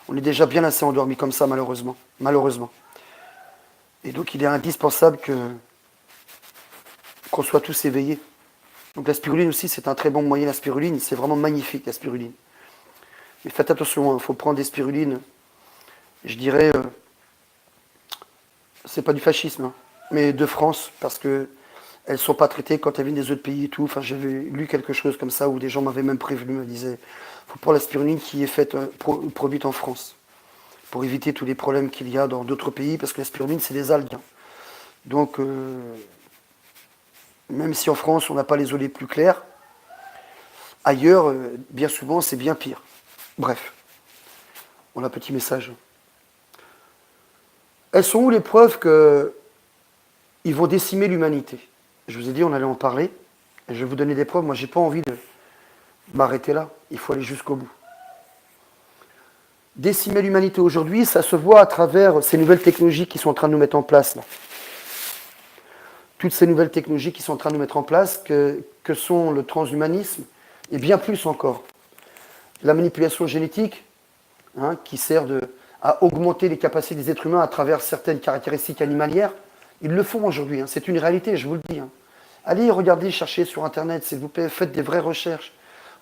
On est déjà bien assez endormi comme ça, malheureusement. Malheureusement. Et donc il est indispensable qu'on soit tous éveillés. Donc la spiruline aussi, c'est un très bon moyen. La spiruline, c'est vraiment magnifique, la spiruline. Mais faites attention, il faut prendre des spirulines, je dirais, c'est pas du fascisme, hein, mais de France, parce que elles sont pas traitées quand elles viennent des autres pays et tout. Enfin, j'avais lu quelque chose comme ça, où des gens m'avaient même prévenu, me disaient, faut prendre la spiruline qui est faite, produite en France, pour éviter tous les problèmes qu'il y a dans d'autres pays, parce que la spiruline, c'est des algues. Hein. Donc, même si en France, on n'a pas les eaux les plus claires, ailleurs, bien souvent, c'est bien pire. Bref, on a un petit message. Elles sont où les preuves qu'ils vont décimer l'humanité? Je vous ai dit, on allait en parler, et je vais vous donner des preuves. Moi, j'ai pas envie de m'arrêter là. Il faut aller jusqu'au bout. Décimer l'humanité aujourd'hui, ça se voit à travers ces nouvelles technologies qui sont en train de nous mettre en place, là. Toutes ces nouvelles technologies qui sont en train de nous mettre en place, que sont le transhumanisme, et bien plus encore. La manipulation génétique, hein, qui sert à augmenter les capacités des êtres humains à travers certaines caractéristiques animalières. Ils le font aujourd'hui, hein, c'est une réalité, je vous le dis. Hein. Allez, regardez, cherchez sur Internet, s'il vous plaît, faites des vraies recherches.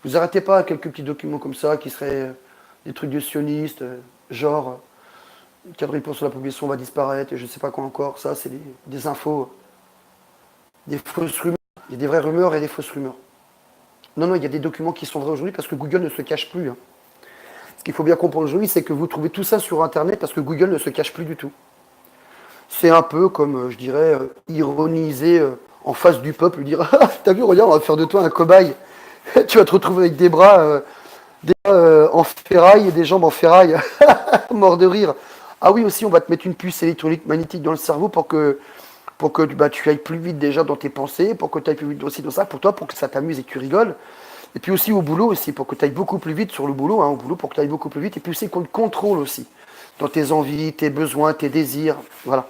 Vous n'arrêtez pas à quelques petits documents comme ça, qui seraient des trucs de sionistes, genre 80% de la population va disparaître, et je ne sais pas quoi encore. Ça, c'est des infos, des fausses rumeurs. Il y a des vraies rumeurs et des fausses rumeurs. Non, non, il y a des documents qui sont vrais aujourd'hui parce que Google ne se cache plus. Hein. Ce qu'il faut bien comprendre aujourd'hui, c'est que vous trouvez tout ça sur Internet parce que Google ne se cache plus du tout. C'est un peu comme, je dirais, ironiser en face du peuple, dire « Ah, t'as vu, regarde, on va faire de toi un cobaye. Tu vas te retrouver avec des bras en ferraille et des jambes en ferraille. » Mort de rire. Ah oui, aussi, on va te mettre une puce électronique magnétique dans le cerveau pour que tu ailles plus vite déjà dans tes pensées, pour que tu ailles plus vite aussi dans ça, pour toi, pour que ça t'amuse et que tu rigoles. Et puis aussi au boulot, aussi, pour que tu ailles beaucoup plus vite sur le boulot, hein, au boulot, pour que tu ailles beaucoup plus vite, et puis aussi qu'on te contrôle aussi, dans tes envies, tes besoins, tes désirs, voilà.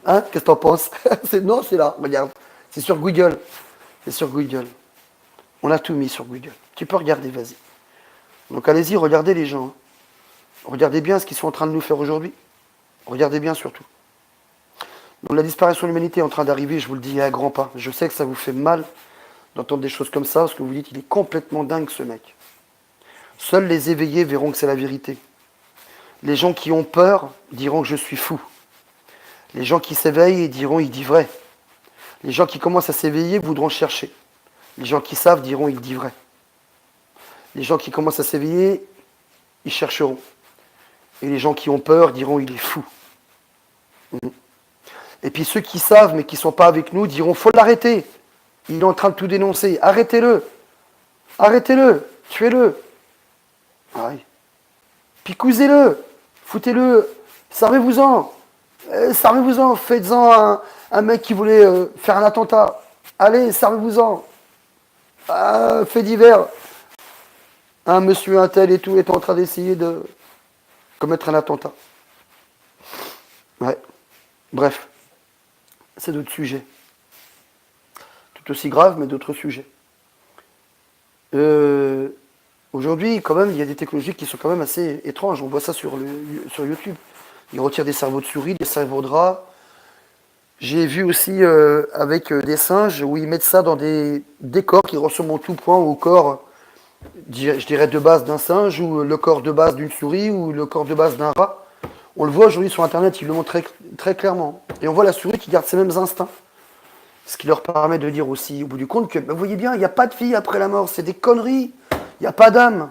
Hein, qu'est-ce que t'en penses? Non, c'est là, regarde, c'est sur Google, c'est sur Google. On a tout mis sur Google. Tu peux regarder, vas-y. Donc allez-y, regardez les gens. Hein. Regardez bien ce qu'ils sont en train de nous faire aujourd'hui. Regardez bien surtout. Donc la disparition de l'humanité est en train d'arriver, je vous le dis à grands pas. Je sais que ça vous fait mal d'entendre des choses comme ça, parce que vous dites, il est complètement dingue ce mec. Seuls les éveillés verront que c'est la vérité. Les gens qui ont peur diront que je suis fou. Les gens qui s'éveillent diront, il dit vrai. Les gens qui commencent à s'éveiller voudront chercher. Les gens qui savent diront, il dit vrai. Les gens qui commencent à s'éveiller, ils chercheront. Et les gens qui ont peur diront, il est fou. Et puis ceux qui savent, mais qui ne sont pas avec nous, diront, faut l'arrêter. Il est en train de tout dénoncer. Arrêtez-le. Arrêtez-le. Tuez-le. Ah oui. Picousez-le. Foutez-le. Servez-vous-en. Servez-vous-en. Faites-en un mec qui voulait faire un attentat. Allez, servez-vous-en. Fait divers. Un monsieur, un tel et tout est en train d'essayer de commettre un attentat. Ouais. Bref. C'est d'autres sujets. Tout aussi grave, mais d'autres sujets. Aujourd'hui, quand même, il y a des technologies qui sont quand même assez étranges. On voit ça sur YouTube. Ils retirent des cerveaux de souris, des cerveaux de rats. J'ai vu aussi avec des singes où ils mettent ça dans des corps qui ressemblent en tout point au corps, je dirais, de base d'un singe, ou le corps de base d'une souris, ou le corps de base d'un rat. On le voit aujourd'hui sur Internet, ils le montrent très, très clairement. Et on voit la souris qui garde ses mêmes instincts. Ce qui leur permet de dire aussi, au bout du compte, que vous voyez bien, il n'y a pas de vie après la mort, c'est des conneries. Il n'y a pas d'âme.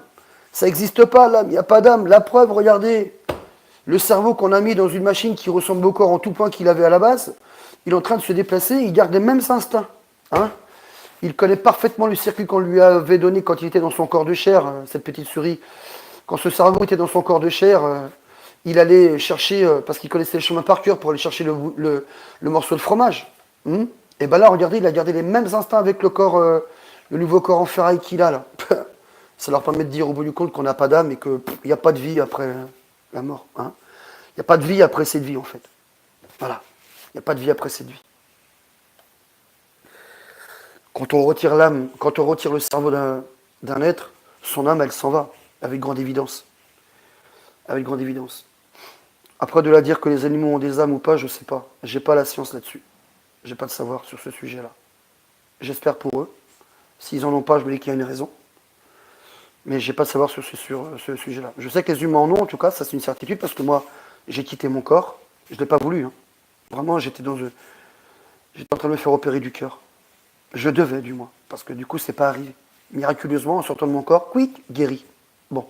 Ça n'existe pas, l'âme, il n'y a pas d'âme. La preuve, regardez, le cerveau qu'on a mis dans une machine qui ressemble au corps en tout point qu'il avait à la base, il est en train de se déplacer, il garde les mêmes instincts. Hein. Il connaît parfaitement le circuit qu'on lui avait donné quand il était dans son corps de chair, cette petite souris. Quand ce cerveau était dans son corps de chair, il allait chercher, parce qu'il connaissait le chemin par cœur, pour aller chercher le morceau de fromage. Et bien là, regardez, il a gardé les mêmes instincts avec le corps, le nouveau corps en ferraille qu'il a là. Ça leur permet de dire au bout du compte qu'on n'a pas d'âme et qu'il n'y a pas de vie après la mort. Hein. Il n'y a pas de vie après cette vie en fait. Voilà. Il n'y a pas de vie après cette vie. Quand on retire l'âme, quand on retire le cerveau d'un être, son âme, elle s'en va, avec grande évidence. Avec grande évidence. Après, de là dire que les animaux ont des âmes ou pas, je ne sais pas. J'ai pas la science là-dessus. J'ai pas de savoir sur ce sujet-là. J'espère pour eux. S'ils en ont pas, je me dis qu'il y a une raison. Mais j'ai pas de savoir sur ce sujet-là. Je sais que les humains en ont, en tout cas, ça c'est une certitude, parce que moi, j'ai quitté mon corps. Je ne l'ai pas voulu. Hein. Vraiment, j'étais en train de me faire opérer du cœur. Je devais, du moins, parce que du coup, c'est pas arrivé. Miraculeusement, en sortant de mon corps, quick, guéri. Bon,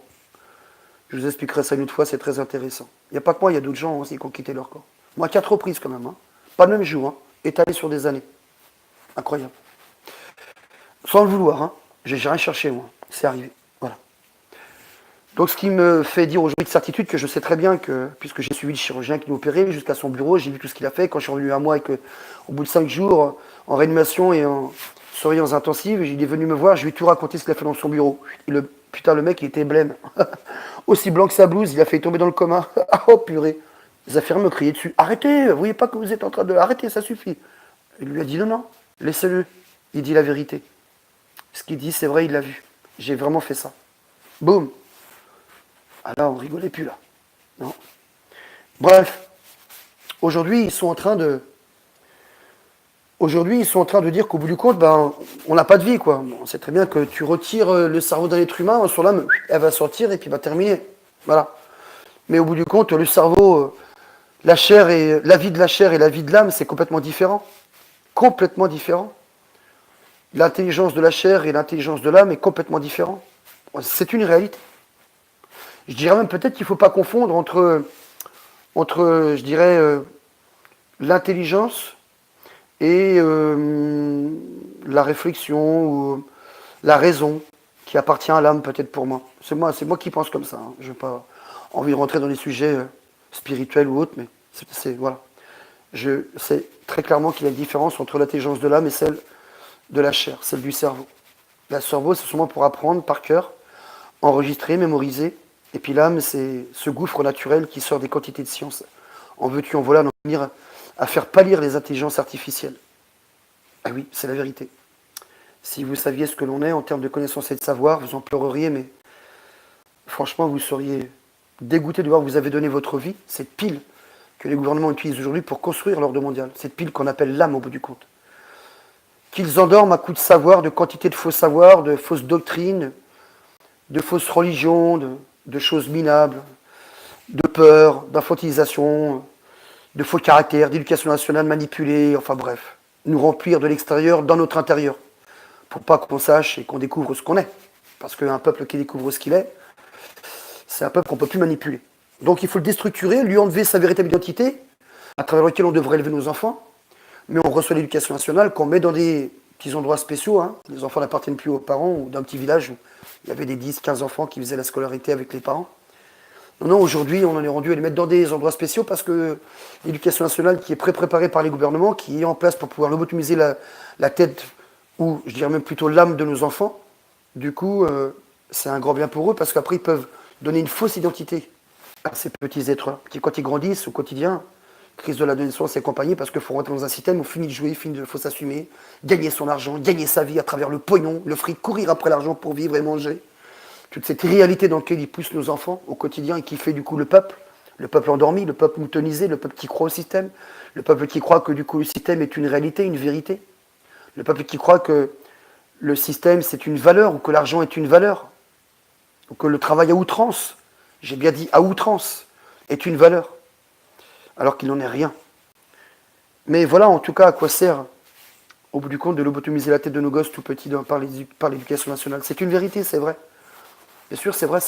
je vous expliquerai ça une autre fois, c'est très intéressant. Il n'y a pas que moi, il y a d'autres gens aussi qui ont quitté leur corps. Moi, 4 reprises quand même, hein. Pas le même jour, hein. Étalé sur des années. Incroyable. Sans le vouloir, hein. J'ai rien cherché, moi. C'est arrivé. Voilà. Donc, ce qui me fait dire aujourd'hui de certitude que je sais très bien que, puisque j'ai suivi le chirurgien qui m'a opéré jusqu'à son bureau, j'ai vu tout ce qu'il a fait. Quand je suis revenu à moi et que, au bout de 5 jours, en réanimation et en surveillance intensive, il est venu me voir, je lui ai tout raconté ce qu'il a fait dans son bureau. Et le mec, il était blême. Aussi blanc que sa blouse, il a fait tomber dans le coma. Oh purée. Les infirmiers me criaient dessus. Arrêtez, vous voyez pas que vous êtes en train de... Arrêtez, ça suffit. Il lui a dit non, laissez-le. Il dit la vérité. Ce qu'il dit, c'est vrai, il l'a vu. J'ai vraiment fait ça. Boum. Ah là, on rigolait plus là. Non. Bref. Aujourd'hui, ils sont en train de dire qu'au bout du compte, ben, on n'a pas de vie, quoi. Bon, on sait très bien que tu retires le cerveau d'un être humain, son âme, elle va sortir et puis va terminer. Voilà. Mais au bout du compte, le cerveau, la chair et la vie de la chair et la vie de l'âme, c'est complètement différent. Complètement différent. L'intelligence de la chair et l'intelligence de l'âme est complètement différent. C'est une réalité. Je dirais même peut-être qu'il ne faut pas confondre entre je dirais, l'intelligence et la réflexion ou la raison qui appartient à l'âme peut-être pour moi. C'est moi qui pense comme ça. Hein. Je n'ai pas envie de rentrer dans les sujets spirituels ou autres, mais voilà. Je sais très clairement qu'il y a une différence entre l'intelligence de l'âme et celle de la chair, celle du cerveau. Le cerveau, c'est seulement pour apprendre par cœur, enregistrer, mémoriser. Et puis l'âme, c'est ce gouffre naturel qui sort des quantités de science. En veux-tu, en voilà, en venir à faire pâlir les intelligences artificielles. Ah oui, c'est la vérité. Si vous saviez ce que l'on est en termes de connaissances et de savoir, vous en pleureriez, mais franchement, vous seriez dégoûté de voir que vous avez donné votre vie, cette pile que les gouvernements utilisent aujourd'hui pour construire l'ordre mondial, cette pile qu'on appelle l'âme au bout du compte. Qu'ils endorment à coups de savoir, de quantité de faux savoirs, de fausses doctrines, de fausses religions, de choses minables, de peur, d'infantilisation, de faux caractères, d'éducation nationale manipulée, enfin bref, nous remplir de l'extérieur dans notre intérieur, pour pas qu'on sache et qu'on découvre ce qu'on est. Parce qu'un peuple qui découvre ce qu'il est, c'est un peuple qu'on ne peut plus manipuler. Donc il faut le déstructurer, lui enlever sa véritable identité, à travers laquelle on devrait élever nos enfants, mais on reçoit l'éducation nationale qu'on met dans des petits endroits spéciaux. Hein. Les enfants n'appartiennent plus aux parents, ou d'un petit village où il y avait des 10, 15 enfants qui faisaient la scolarité avec les parents. Non, aujourd'hui, on en est rendu à les mettre dans des endroits spéciaux parce que l'éducation nationale qui est préparée par les gouvernements, qui est en place pour pouvoir lobotomiser la tête, ou je dirais même plutôt l'âme de nos enfants, du coup, c'est un grand bien pour eux parce qu'après, ils peuvent donner une fausse identité à ces petits êtres-là, qui, quand ils grandissent au quotidien, crise de l'adolescence et compagnie, parce qu'il faut rentrer dans un système où finit de jouer, il faut s'assumer, gagner son argent, gagner sa vie à travers le pognon, le fric, courir après l'argent pour vivre et manger. Toute cette réalité dans laquelle ils poussent nos enfants au quotidien et qui fait du coup le peuple endormi, le peuple moutonisé, le peuple qui croit au système, le peuple qui croit que du coup le système est une réalité, une vérité, le peuple qui croit que le système c'est une valeur ou que l'argent est une valeur, ou que le travail à outrance, j'ai bien dit à outrance, est une valeur, alors qu'il n'en est rien. Mais voilà en tout cas à quoi sert au bout du compte, de lobotomiser la tête de nos gosses tout petits par l'éducation nationale. C'est une vérité, c'est vrai. Bien sûr, c'est vrai,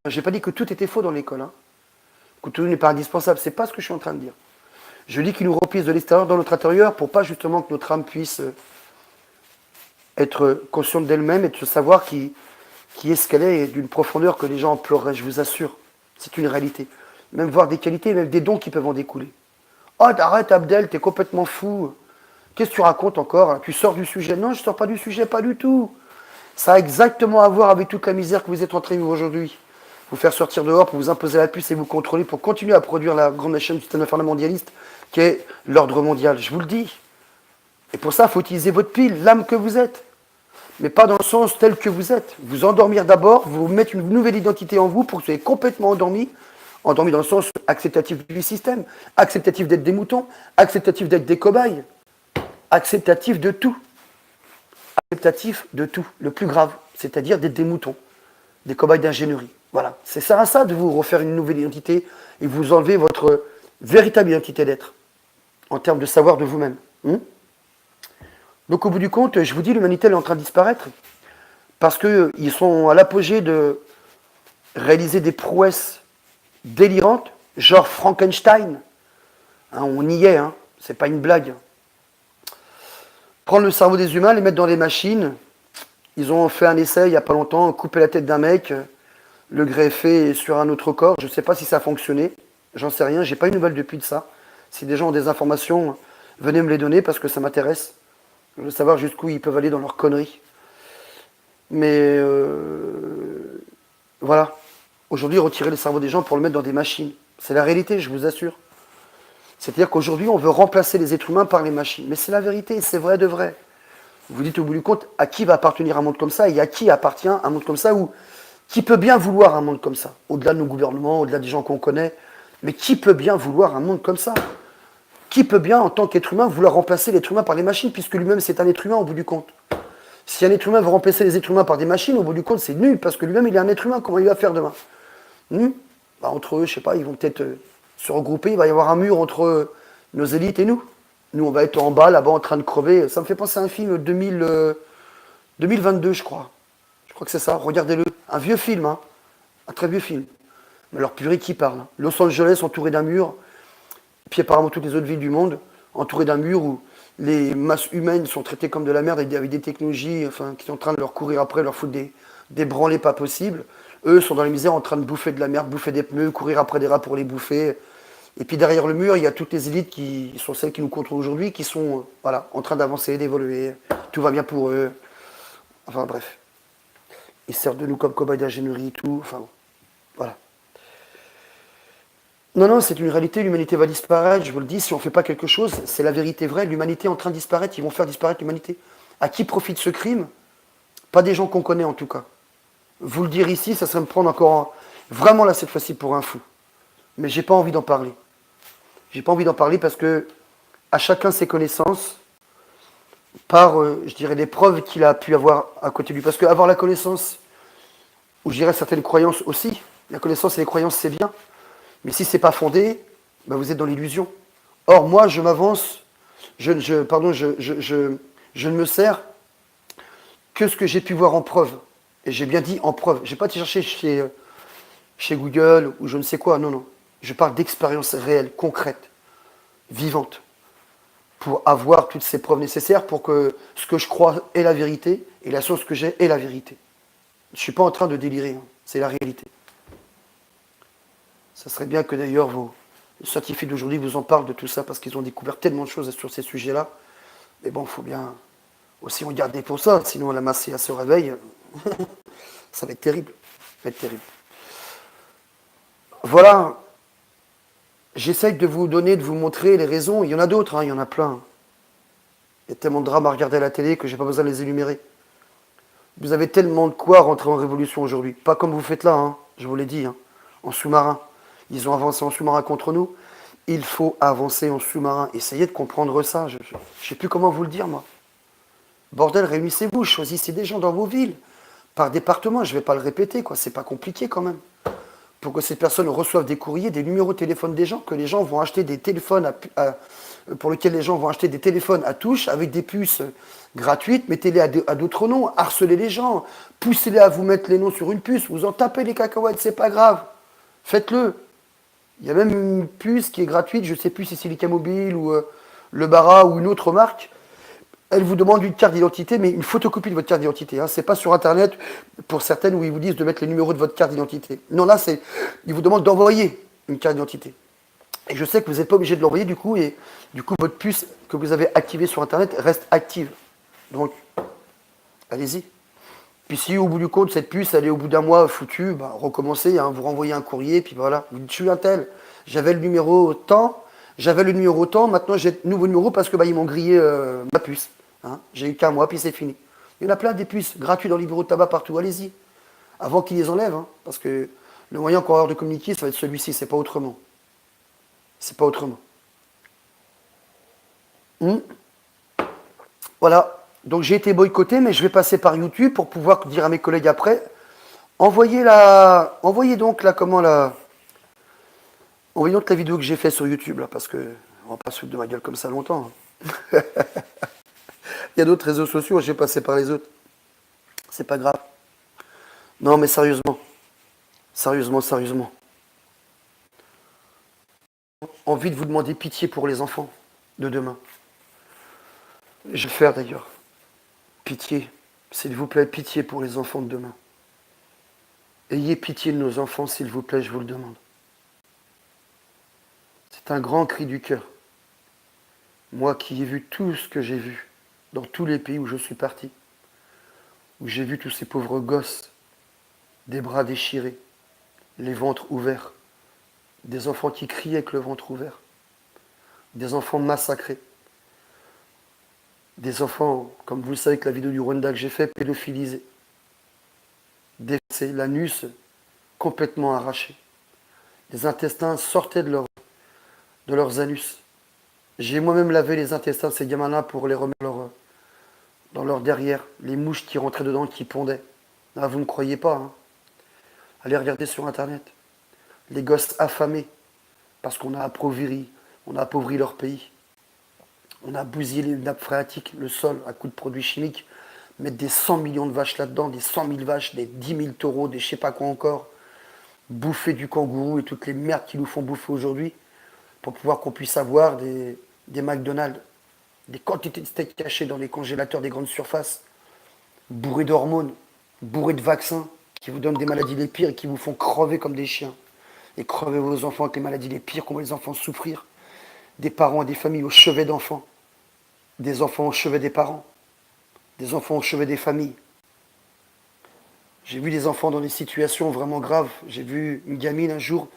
j'ai pas dit que tout était faux dans l'école, hein. Que tout n'est pas indispensable, c'est pas ce que je suis en train de dire. Je dis qu'ils nous remplissent de l'extérieur dans notre intérieur pour pas justement que notre âme puisse être consciente d'elle-même et de savoir qui est ce qu'elle est et d'une profondeur que les gens en pleureraient, je vous assure. C'est une réalité. Même voir des qualités, même des dons qui peuvent en découler. Oh, arrête Abdel, t'es complètement fou. Qu'est-ce que tu racontes encore? Tu sors du sujet? Non, je ne sors pas du sujet, pas du tout. Ça a exactement à voir avec toute la misère que vous êtes en train de vivre aujourd'hui. Vous faire sortir dehors pour vous imposer la puce et vous contrôler, pour continuer à produire la grande machine du système infernal mondialiste qui est l'ordre mondial. Je vous le dis. Et pour ça, il faut utiliser votre pile, l'âme que vous êtes. Mais pas dans le sens tel que vous êtes. Vous endormir d'abord, vous mettre une nouvelle identité en vous pour que vous soyez complètement endormi. Endormi dans le sens acceptatif du système, acceptatif d'être des moutons, acceptatif d'être des cobayes, acceptatif de tout. Acceptatif de tout, le plus grave, c'est-à-dire d'être des moutons, des cobayes d'ingénierie. Voilà, c'est ça de vous refaire une nouvelle identité et vous enlever votre véritable identité d'être, en termes de savoir de vous-même. Donc au bout du compte, je vous dis, l'humanité est en train de disparaître, parce qu'ils sont à l'apogée de réaliser des prouesses délirantes, genre Frankenstein. Hein, on y est, hein, c'est pas une blague. Prendre le cerveau des humains, les mettre dans des machines. Ils ont fait un essai il n'y a pas longtemps, couper la tête d'un mec, le greffer sur un autre corps. Je ne sais pas si ça a fonctionné, j'en sais rien, j'ai pas eu de nouvelles depuis de ça. Si des gens ont des informations, venez me les donner parce que ça m'intéresse. Je veux savoir jusqu'où ils peuvent aller dans leurs conneries. Mais voilà. Aujourd'hui, retirer le cerveau des gens pour le mettre dans des machines. C'est la réalité, je vous assure. C'est-à-dire qu'aujourd'hui, on veut remplacer les êtres humains par les machines. Mais c'est la vérité, c'est vrai de vrai. Vous dites au bout du compte, à qui va appartenir un monde comme ça et à qui appartient un monde comme ça ou qui peut bien vouloir un monde comme ça? Au-delà de nos gouvernements, au-delà des gens qu'on connaît. Mais qui peut bien vouloir un monde comme ça? Qui peut bien, en tant qu'être humain, vouloir remplacer l'être humain par les machines, puisque lui-même c'est un être humain au bout du compte? Si un être humain veut remplacer les êtres humains par des machines, au bout du compte, c'est nul, parce que lui-même il est un être humain, comment il va faire demain? Entre eux, je sais pas, ils vont peut-être se regrouper, il va y avoir un mur entre nos élites et nous. Nous, on va être en bas, là-bas, en train de crever. Ça me fait penser à un film 2022, je crois. Je crois que c'est ça, regardez-le. Un vieux film, hein. Un très vieux film. Mais alors, purée, qui parle? Los Angeles, entouré d'un mur, puis apparemment toutes les autres villes du monde, entourées d'un mur où les masses humaines sont traitées comme de la merde avec des technologies qui sont en train de leur courir après, leur foutre des branlées pas possibles. Eux sont dans la misère en train de bouffer de la merde, bouffer des pneus, courir après des rats pour les bouffer. Et puis derrière le mur, il y a toutes les élites qui sont celles qui nous contrôlent aujourd'hui, qui sont en train d'avancer, d'évoluer. Tout va bien pour eux. Enfin bref. Ils servent de nous comme cobayes d'ingénierie, tout. Enfin voilà. Non, c'est une réalité, l'humanité va disparaître, je vous le dis, si on ne fait pas quelque chose, c'est la vérité vraie, l'humanité est en train de disparaître, ils vont faire disparaître l'humanité. À qui profite ce crime? Pas des gens qu'on connaît en tout cas. Vous le dire ici, ça serait me prendre encore vraiment là cette fois-ci pour un fou. Mais j'ai pas envie d'en parler. J'ai pas envie d'en parler parce que à chacun ses connaissances, par, je dirais, des preuves qu'il a pu avoir à côté de lui. Parce qu'avoir la connaissance, ou je dirais certaines croyances aussi, la connaissance et les croyances c'est bien, mais si c'est pas fondé, ben vous êtes dans l'illusion. Or moi je m'avance, je ne me sers que ce que j'ai pu voir en preuve. Et j'ai bien dit en preuve. Je n'ai pas été chercher chez Google ou je ne sais quoi, non. Je parle d'expériences réelles, concrètes, vivantes, pour avoir toutes ces preuves nécessaires pour que ce que je crois est la vérité et la source que j'ai est la vérité. Je ne suis pas en train de délirer, hein. C'est la réalité. Ça serait bien que d'ailleurs les scientifiques d'aujourd'hui vous en parlent de tout ça parce qu'ils ont découvert tellement de choses sur ces sujets-là. Mais bon, il faut bien aussi regarder pour ça, sinon la masse se réveille. Ça va être terrible. Ça va être terrible. Voilà. J'essaye de vous donner, de vous montrer les raisons. Il y en a d'autres, hein, il y en a plein. Il y a tellement de drames à regarder à la télé que je n'ai pas besoin de les énumérer. Vous avez tellement de quoi rentrer en révolution aujourd'hui. Pas comme vous faites là, hein, je vous l'ai dit, hein, en sous-marin. Ils ont avancé en sous-marin contre nous. Il faut avancer en sous-marin. Essayez de comprendre ça. Je ne sais plus comment vous le dire, moi. Bordel, réunissez-vous, choisissez des gens dans vos villes. Par département, je ne vais pas le répéter, quoi. C'est pas compliqué quand même. pour que ces personnes reçoivent des courriers, des numéros de téléphone des gens, que les gens vont acheter des téléphones pour lesquels les gens vont acheter des téléphones à touche avec des puces gratuites, mettez-les à d'autres noms, harcelez les gens, poussez-les à vous mettre les noms sur une puce, vous en tapez les cacahuètes, c'est pas grave, faites-le. Il y a même une puce qui est gratuite, je ne sais plus si c'est Silica Mobile ou le Bara ou une autre marque. Elle vous demande une carte d'identité, mais une photocopie de votre carte d'identité. Hein. Ce n'est pas sur Internet, pour certaines, où ils vous disent de mettre les numéros de votre carte d'identité. Non, là, ils vous demandent d'envoyer une carte d'identité. Et je sais que vous n'êtes pas obligé de l'envoyer, du coup, et du coup, votre puce que vous avez activée sur Internet reste active. Donc, allez-y. Puis si au bout du compte, cette puce, elle est au bout d'un mois foutue, bah, recommencez, hein, vous renvoyez un courrier, puis voilà, vous dites, je suis un tel, j'avais le numéro tant, maintenant j'ai de nouveau numéro parce que bah, ils m'ont grillé ma puce. Hein. J'ai eu qu'un mois, puis c'est fini. Il y en a plein des puces gratuites dans les bureaux de tabac partout, allez-y. Avant qu'ils les enlèvent, hein, parce que le moyen qu'on va avoir de communiquer, ça va être celui-ci, c'est pas autrement. C'est pas autrement. Hmm. Voilà. Donc j'ai été boycotté, mais je vais passer par YouTube pour pouvoir dire à mes collègues après, envoyez donc là, envoyez donc la vidéo que j'ai faite sur YouTube, là, parce que on va pas se foutre de ma gueule comme ça longtemps. Hein. Il y a d'autres réseaux sociaux, j'ai passé par les autres. C'est pas grave. Non, mais sérieusement. Sérieusement, sérieusement. Envie de vous demander pitié pour les enfants de demain. Je vais le faire d'ailleurs. Pitié. S'il vous plaît, pitié pour les enfants de demain. Ayez pitié de nos enfants, s'il vous plaît, je vous le demande. C'est un grand cri du cœur. Moi qui ai vu tout ce que j'ai vu dans tous les pays où je suis parti, où j'ai vu tous ces pauvres gosses, des bras déchirés, les ventres ouverts, des enfants qui criaient avec le ventre ouvert, des enfants massacrés, des enfants, comme vous le savez avec la vidéo du Rwanda que j'ai fait, pédophilisés, l'anus complètement arraché, les intestins sortaient de leurs anus. J'ai moi-même lavé les intestins de ces gamins-là pour les remettre dans leur derrière, les mouches qui rentraient dedans, qui pondaient. Ah, vous ne croyez pas, hein. Allez regarder sur Internet. Les gosses affamés, parce on a appauvri leur pays. On a bousillé les nappes phréatiques, le sol, à coups de produits chimiques. Mettre des 100 millions de vaches là-dedans, des 100 000 vaches, des 10 000 taureaux, des je sais pas quoi encore. Bouffer du kangourou et toutes les merdes qu'ils nous font bouffer aujourd'hui, pour pouvoir qu'on puisse avoir des McDonald's, des quantités de steaks cachés dans les congélateurs des grandes surfaces, bourrés d'hormones, bourrés de vaccins, qui vous donnent des maladies les pires et qui vous font crever comme des chiens. Et crever vos enfants avec les maladies les pires, qu'on voit les enfants souffrir. Des parents et des familles au chevet d'enfants. Des enfants au chevet des parents. Des enfants au chevet des familles. J'ai vu des enfants dans des situations vraiment graves. J'ai vu une gamine un jour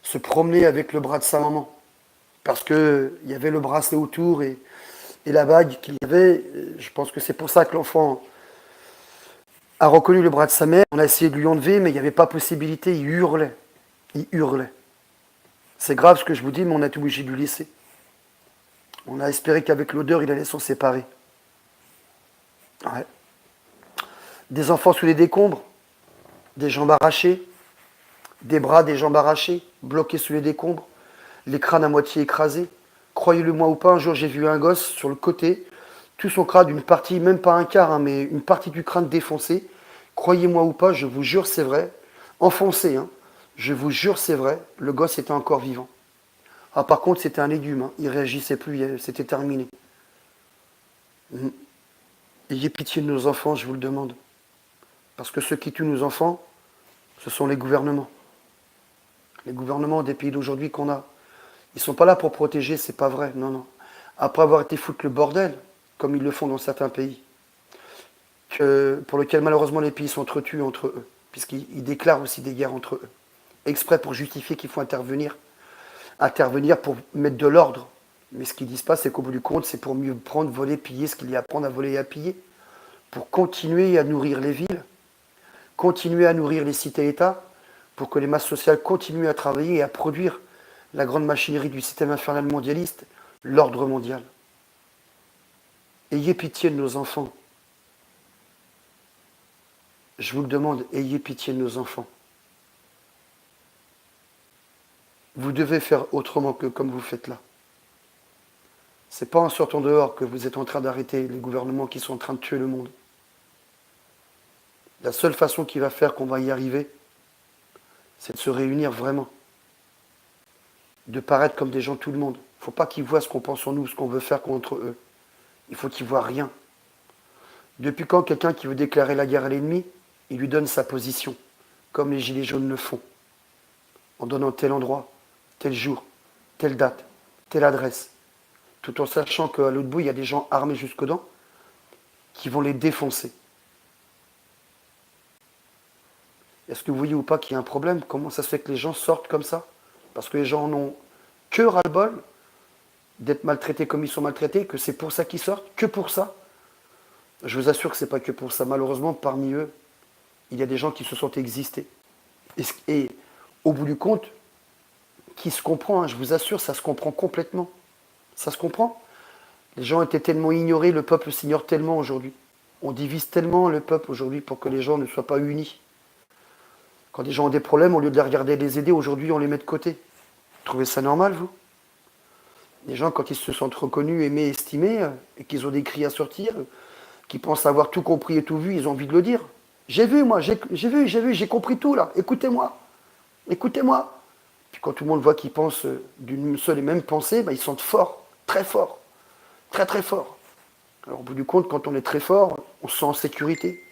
se promener avec le bras de sa maman. Parce qu'il y avait le bracelet autour et la bague qu'il y avait. Je pense que c'est pour ça que l'enfant a reconnu le bras de sa mère. On a essayé de lui enlever, mais il n'y avait pas possibilité. Il hurlait. Il hurlait. C'est grave ce que je vous dis, mais on a été obligé de lui laisser. On a espéré qu'avec l'odeur, il allait s'en séparer. Ouais. Des enfants sous les décombres, des jambes arrachées, des bras, des jambes arrachées, bloqués sous les décombres, les crânes à moitié écrasés. Croyez-le moi ou pas, un jour j'ai vu un gosse sur le côté, tout son crâne, une partie, même pas un quart, hein, mais une partie du crâne défoncé. Croyez-moi ou pas, je vous jure c'est vrai, enfoncé, hein, je vous jure c'est vrai, le gosse était encore vivant. Ah par contre c'était un légume, hein, il réagissait plus, c'était terminé. Ayez pitié de nos enfants, je vous le demande. Parce que ceux qui tuent nos enfants, ce sont les gouvernements. Les gouvernements des pays d'aujourd'hui qu'on a. Ils ne sont pas là pour protéger, c'est pas vrai, non, non. Après avoir été foutre le bordel, comme ils le font dans certains pays, pour lesquels malheureusement les pays sont entretués entre eux, puisqu'ils déclarent aussi des guerres entre eux, exprès pour justifier qu'il faut intervenir pour mettre de l'ordre. Mais ce qu'ils disent pas, c'est qu'au bout du compte, c'est pour mieux prendre, voler, piller, ce qu'il y a à prendre, à voler et à piller, pour continuer à nourrir les villes, continuer à nourrir les cités-États, pour que les masses sociales continuent à travailler et à produire la grande machinerie du système infernal mondialiste, l'ordre mondial. Ayez pitié de nos enfants. Je vous le demande, ayez pitié de nos enfants. Vous devez faire autrement que comme vous faites là. C'est pas en sortant dehors que vous êtes en train d'arrêter les gouvernements qui sont en train de tuer le monde. La seule façon qui va faire qu'on va y arriver, c'est de se réunir vraiment. De paraître comme des gens tout le monde. Il ne faut pas qu'ils voient ce qu'on pense en nous, ce qu'on veut faire contre eux. Il faut qu'ils voient rien. Depuis quand quelqu'un qui veut déclarer la guerre à l'ennemi, il lui donne sa position, comme les gilets jaunes le font, en donnant tel endroit, tel jour, telle date, telle adresse, tout en sachant qu'à l'autre bout, il y a des gens armés jusqu'aux dents qui vont les défoncer. Est-ce que vous voyez ou pas qu'il y a un problème? Comment ça se fait que les gens sortent comme ça? Parce que les gens en ont que ras-le-bol d'être maltraités comme ils sont maltraités, que c'est pour ça qu'ils sortent, que pour ça. Je vous assure que c'est pas que pour ça. Malheureusement, parmi eux, il y a des gens qui se sont existés. Et au bout du compte, qui se comprend, hein, je vous assure, ça se comprend complètement. Ça se comprend. Les gens étaient tellement ignorés, le peuple s'ignore tellement aujourd'hui. On divise tellement le peuple aujourd'hui pour que les gens ne soient pas unis. Quand des gens ont des problèmes, au lieu de les regarder et de les aider, aujourd'hui on les met de côté. Vous trouvez ça normal, vous? Les gens, quand ils se sentent reconnus, aimés, estimés, et qu'ils ont des cris à sortir, qui pensent avoir tout compris et tout vu, ils ont envie de le dire. J'ai vu, moi, j'ai compris tout, là. Écoutez-moi. Écoutez-moi. Puis quand tout le monde voit qu'ils pensent d'une seule et même pensée, ben, ils se sentent forts, très forts. Très, très forts. Alors, au bout du compte, quand on est très fort, on se sent en sécurité.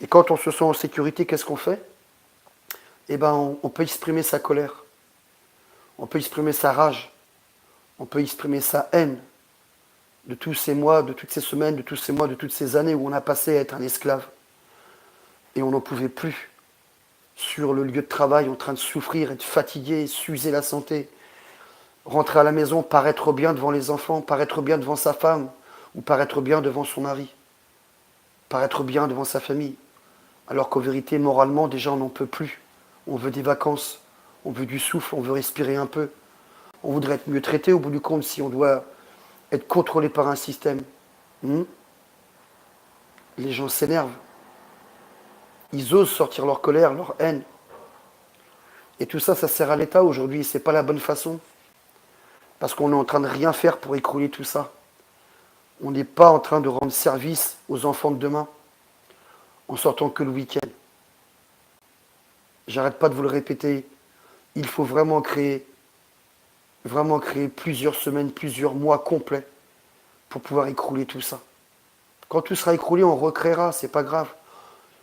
Et quand on se sent en sécurité, qu'est-ce qu'on fait? Eh ben, on peut exprimer sa colère. On peut exprimer sa rage. On peut exprimer sa haine de tous ces mois, de toutes ces semaines, de tous ces mois, de toutes ces années où on a passé à être un esclave. Et on n'en pouvait plus. Sur le lieu de travail, en train de souffrir, être fatigué, s'user la santé. Rentrer à la maison, paraître bien devant les enfants, paraître bien devant sa femme, ou paraître bien devant son mari. Paraître bien devant sa famille. Alors qu'en vérité, moralement, déjà, on n'en peut plus. On veut des vacances, on veut du souffle, on veut respirer un peu. On voudrait être mieux traité au bout du compte si on doit être contrôlé par un système. Les gens s'énervent. Ils osent sortir leur colère, leur haine. Et tout ça, ça sert à l'État aujourd'hui. C'est pas la bonne façon. Parce qu'on est en train de rien faire pour écrouler tout ça. On n'est pas en train de rendre service aux enfants de demain en sortant que le week-end. J'arrête pas de vous le répéter. Il faut vraiment créer plusieurs semaines, plusieurs mois complets pour pouvoir écrouler tout ça. Quand tout sera écroulé, on recréera, c'est pas grave.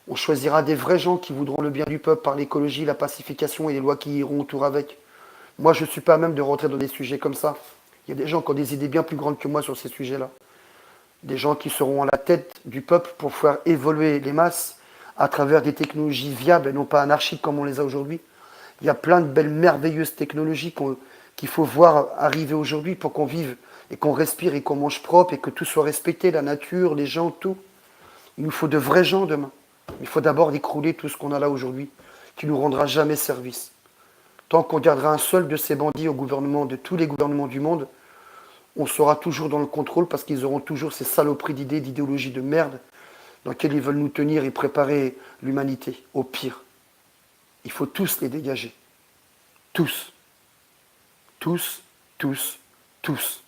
On choisira des vrais gens qui voudront le bien du peuple par l'écologie, la pacification et les lois qui iront autour avec. Moi, je ne suis pas à même de rentrer dans des sujets comme ça. Il y a des gens qui ont des idées bien plus grandes que moi sur ces sujets-là. Des gens qui seront à la tête du peuple pour faire évoluer les masses à travers des technologies viables et non pas anarchiques comme on les a aujourd'hui. Il y a plein de belles, merveilleuses technologies qu'il faut voir arriver aujourd'hui pour qu'on vive et qu'on respire et qu'on mange propre et que tout soit respecté, la nature, les gens, tout. Il nous faut de vrais gens demain. Il faut d'abord écrouler tout ce qu'on a là aujourd'hui, qui ne nous rendra jamais service. Tant qu'on gardera un seul de ces bandits au gouvernement, de tous les gouvernements du monde, on sera toujours dans le contrôle parce qu'ils auront toujours ces saloperies d'idées, d'idéologies de merde dans lesquelles ils veulent nous tenir et préparer l'humanité au pire. Il faut tous les dégager. Tous. Tous, tous, tous.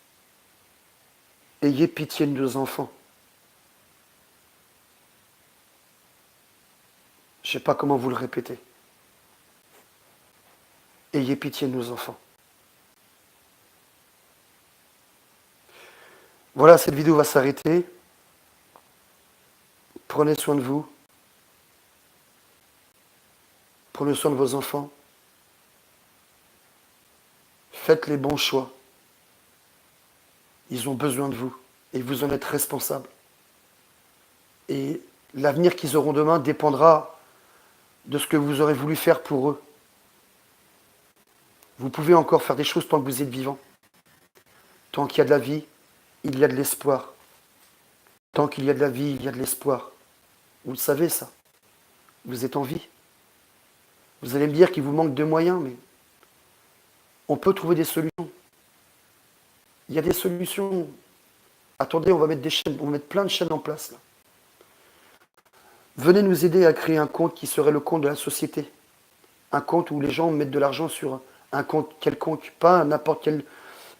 Ayez pitié de nos enfants. Je ne sais pas comment vous le répéter. Ayez pitié de nos enfants. Voilà, cette vidéo va s'arrêter. Prenez soin de vous. Prenez soin de vos enfants. Faites les bons choix. Ils ont besoin de vous. Et vous en êtes responsable. Et l'avenir qu'ils auront demain dépendra de ce que vous aurez voulu faire pour eux. Vous pouvez encore faire des choses tant que vous êtes vivant. Tant qu'il y a de la vie, il y a de l'espoir. Tant qu'il y a de la vie, il y a de l'espoir. Vous le savez ça. Vous êtes en vie. Vous allez me dire qu'il vous manque de moyens, mais on peut trouver des solutions. Il y a des solutions. Attendez, on va mettre des chaînes, on va mettre plein de chaînes en place là. Venez nous aider à créer un compte qui serait le compte de la société. Un compte où les gens mettent de l'argent sur Un compte quelconque, pas n'importe quel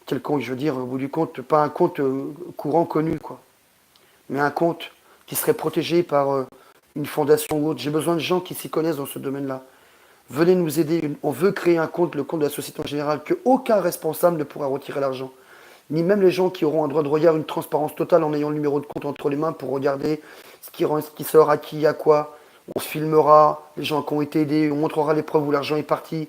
quelconque, je veux dire, au bout du compte, pas un compte courant connu, quoi. Mais un compte qui serait protégé par une fondation ou autre. J'ai besoin de gens qui s'y connaissent dans ce domaine-là. Venez nous aider. On veut créer un compte, le compte de la société en général, que aucun responsable ne pourra retirer l'argent. Ni même les gens qui auront un droit de regard, une transparence totale en ayant le numéro de compte entre les mains pour regarder ce qui sort, à qui, à quoi. On se filmera, les gens qui ont été aidés, on montrera les preuves où l'argent est parti.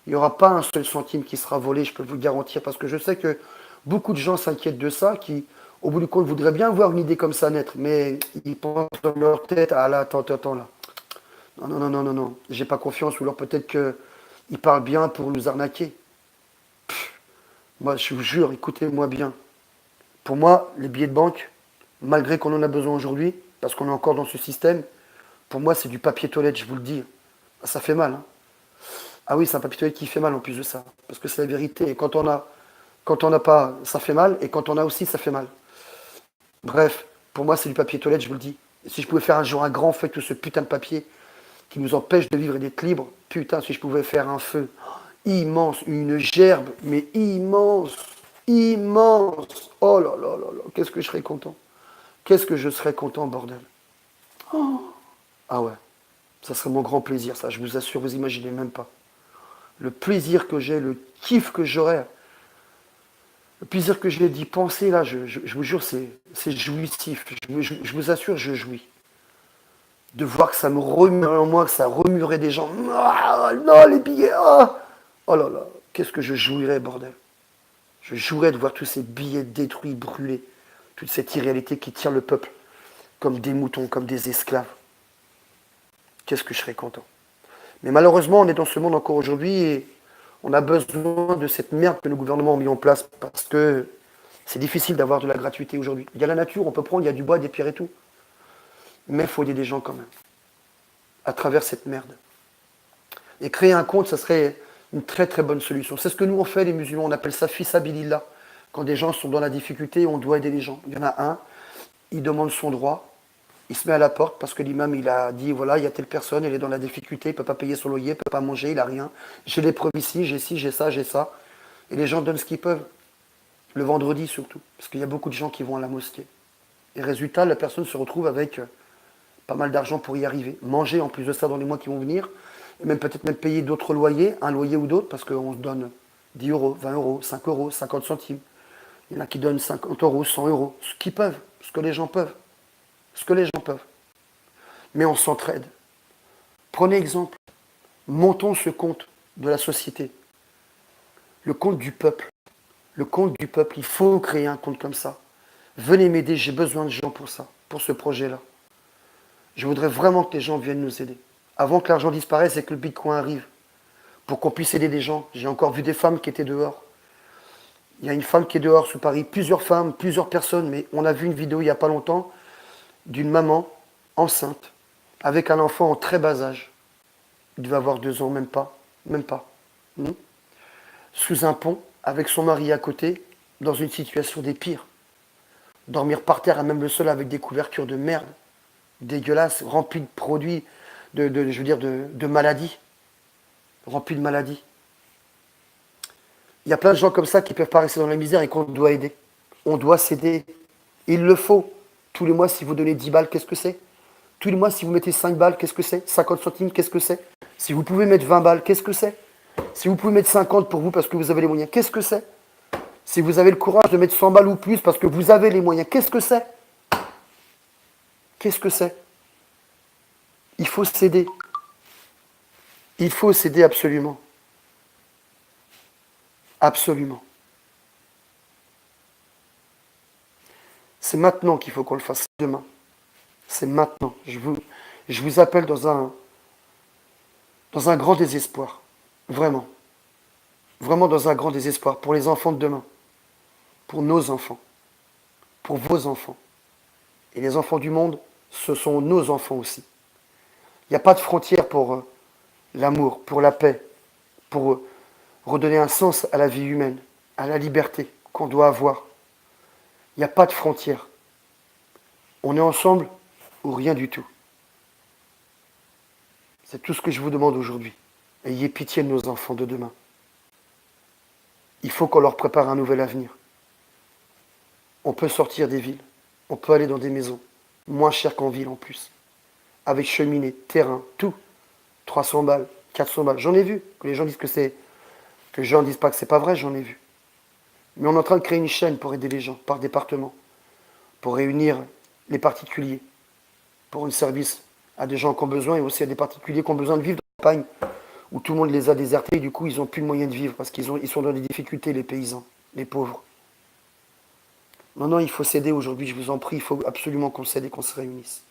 Il n'y aura pas un seul centime qui sera volé, je peux vous le garantir, parce que je sais que beaucoup de gens s'inquiètent de ça, qui, au bout du compte, voudraient bien voir une idée comme ça naître, mais ils pensent dans leur tête, ah là, attends, là. Non, non, non, non, non, non, j'ai pas confiance, ou alors peut-être qu'ils parlent bien pour nous arnaquer. Moi, je vous jure, écoutez-moi bien. Pour moi, les billets de banque, malgré qu'on en a besoin aujourd'hui, parce qu'on est encore dans ce système, pour moi, c'est du papier toilette, je vous le dis. Ça fait mal, hein. Ah oui, c'est un papier toilette qui fait mal en plus de ça. Parce que c'est la vérité. Et quand on n'a pas, ça fait mal. Et quand on a aussi, ça fait mal. Bref, pour moi, c'est du papier toilette, je vous le dis. Et si je pouvais faire un jour un grand feu, tout ce putain de papier qui nous empêche de vivre et d'être libre, putain, si je pouvais faire un feu immense, une gerbe, mais immense, immense. Oh là là là là, qu'est-ce que je serais content. Qu'est-ce que je serais content, bordel. Oh. Ah ouais, ça serait mon grand plaisir, ça, je vous assure, vous imaginez même pas. Le plaisir que j'ai, le kiff que j'aurais, le plaisir que j'ai d'y penser, là, je vous jure, c'est jouissif. Je vous assure, je jouis. De voir que ça me remue en moi, que ça remuerait des gens. Ah, non, les billets, ah. Oh là là, qu'est-ce que je jouirais, bordel. Je jouirais de voir tous ces billets détruits, brûlés. Toute cette irréalité qui tient le peuple comme des moutons, comme des esclaves. Qu'est-ce que je serais content. Mais malheureusement, on est dans ce monde encore aujourd'hui et on a besoin de cette merde que le gouvernement a mis en place parce que c'est difficile d'avoir de la gratuité aujourd'hui. Il y a la nature, on peut prendre, il y a du bois, des pierres et tout. Mais il faut aider des gens quand même, à travers cette merde. Et créer un compte, ça serait une très très bonne solution. C'est ce que nous on fait les musulmans, on appelle ça fisabilillah. Quand des gens sont dans la difficulté, on doit aider les gens. Il y en a un, il demande son droit, il se met à la porte parce que l'imam il a dit voilà, il y a telle personne, elle est dans la difficulté, il ne peut pas payer son loyer, il ne peut pas manger, il n'a rien. J'ai les preuves ici, j'ai ci, j'ai ça, j'ai ça. Et les gens donnent ce qu'ils peuvent. Le vendredi surtout, parce qu'il y a beaucoup de gens qui vont à la mosquée. Et résultat, la personne se retrouve avec pas mal d'argent pour y arriver. Manger en plus de ça dans les mois qui vont venir, et même peut-être même payer d'autres loyers, un loyer ou d'autres, parce qu'on se donne 10 euros, 20 euros, 5 euros, 50 centimes. Il y en a qui donnent 50 euros, 100 euros, ce qu'ils peuvent, ce que les gens peuvent. Ce que les gens peuvent. Mais on s'entraide. Prenez exemple. Montons ce compte de la société. Le compte du peuple. Le compte du peuple. Il faut créer un compte comme ça. Venez m'aider, j'ai besoin de gens pour ça, pour ce projet-là. Je voudrais vraiment que les gens viennent nous aider. Avant que l'argent disparaisse et que le Bitcoin arrive. Pour qu'on puisse aider des gens. J'ai encore vu des femmes qui étaient dehors. Il y a une femme qui est dehors sous Paris. Plusieurs femmes, plusieurs personnes. Mais on a vu une vidéo il n'y a pas longtemps d'une maman enceinte, avec un enfant en très bas âge. Il devait avoir 2 ans, même pas. Même pas. Sous un pont, avec son mari à côté, dans une situation des pires. Dormir par terre, à même le sol, avec des couvertures de merde, dégueulasses, remplies de produits, je veux dire, de maladies. Remplies de maladies. Il y a plein de gens comme ça qui ne peuvent pas rester dans la misère et qu'on doit aider. On doit s'aider. Il le faut. Tous les mois, si vous donnez 10 balles, qu'est-ce que c'est? Tous les mois, si vous mettez 5 balles, qu'est-ce que c'est? 50 centimes, qu'est-ce que c'est? Si vous pouvez mettre 20 balles, qu'est-ce que c'est? Si vous pouvez mettre 50 pour vous parce que vous avez les moyens, qu'est-ce que c'est? Si vous avez le courage de mettre 100 balles ou plus parce que vous avez les moyens, qu'est-ce que c'est? Qu'est-ce que c'est? Il faut s'aider. Il faut s'aider absolument. Absolument. C'est maintenant qu'il faut qu'on le fasse, demain. C'est maintenant. Je vous appelle dans un grand désespoir. Vraiment. Vraiment dans un grand désespoir pour les enfants de demain. Pour nos enfants. Pour vos enfants. Et les enfants du monde, ce sont nos enfants aussi. Il n'y a pas de frontière pour l'amour, pour la paix, pour redonner un sens à la vie humaine, à la liberté qu'on doit avoir. Il n'y a pas de frontière. On est ensemble ou rien du tout. C'est tout ce que je vous demande aujourd'hui. Ayez pitié de nos enfants de demain. Il faut qu'on leur prépare un nouvel avenir. On peut sortir des villes, on peut aller dans des maisons, moins cher qu'en ville en plus, avec cheminée, terrain, tout. 300 balles, 400 balles. J'en ai vu. Que les gens disent que c'est. Que les gens disent pas que c'est pas vrai, j'en ai vu. Mais on est en train de créer une chaîne pour aider les gens, par département, pour réunir les particuliers, pour un service à des gens qui ont besoin et aussi à des particuliers qui ont besoin de vivre dans la campagne, où tout le monde les a désertés et du coup ils n'ont plus de moyens de vivre parce ils sont dans des difficultés, les paysans, les pauvres. Non, non, il faut s'aider aujourd'hui, je vous en prie, il faut absolument qu'on s'aide et qu'on se réunisse.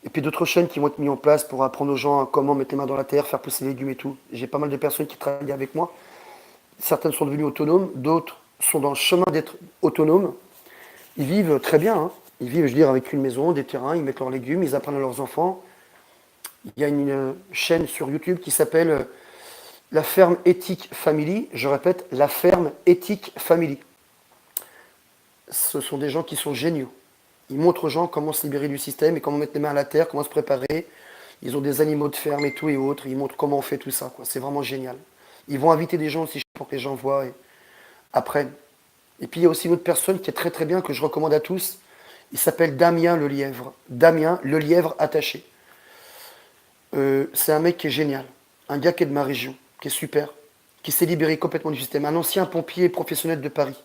Et puis d'autres chaînes qui vont être mises en place pour apprendre aux gens comment mettre les mains dans la terre, faire pousser les légumes et tout. J'ai pas mal de personnes qui travaillent avec moi. Certaines sont devenues autonomes, d'autres sont dans le chemin d'être autonomes. Ils vivent très bien, hein. Ils vivent, je veux dire, avec une maison, des terrains, ils mettent leurs légumes, ils apprennent à leurs enfants. Il y a une chaîne sur YouTube qui s'appelle La Ferme Éthique Family. Je répète, La Ferme Éthique Family. Ce sont des gens qui sont géniaux. Ils montrent aux gens comment se libérer du système et comment mettre les mains à la terre, comment se préparer. Ils ont des animaux de ferme et tout et autres. Ils montrent comment on fait tout ça, quoi. C'est vraiment génial. Ils vont inviter des gens aussi pour que les gens voient et apprennent. Et puis il y a aussi une autre personne qui est très très bien, que je recommande à tous. Il s'appelle Damien Lelièvre. Damien Lelièvre attaché. C'est un mec qui est génial. Un gars qui est de ma région, qui est super, qui s'est libéré complètement du système. Un ancien pompier professionnel de Paris.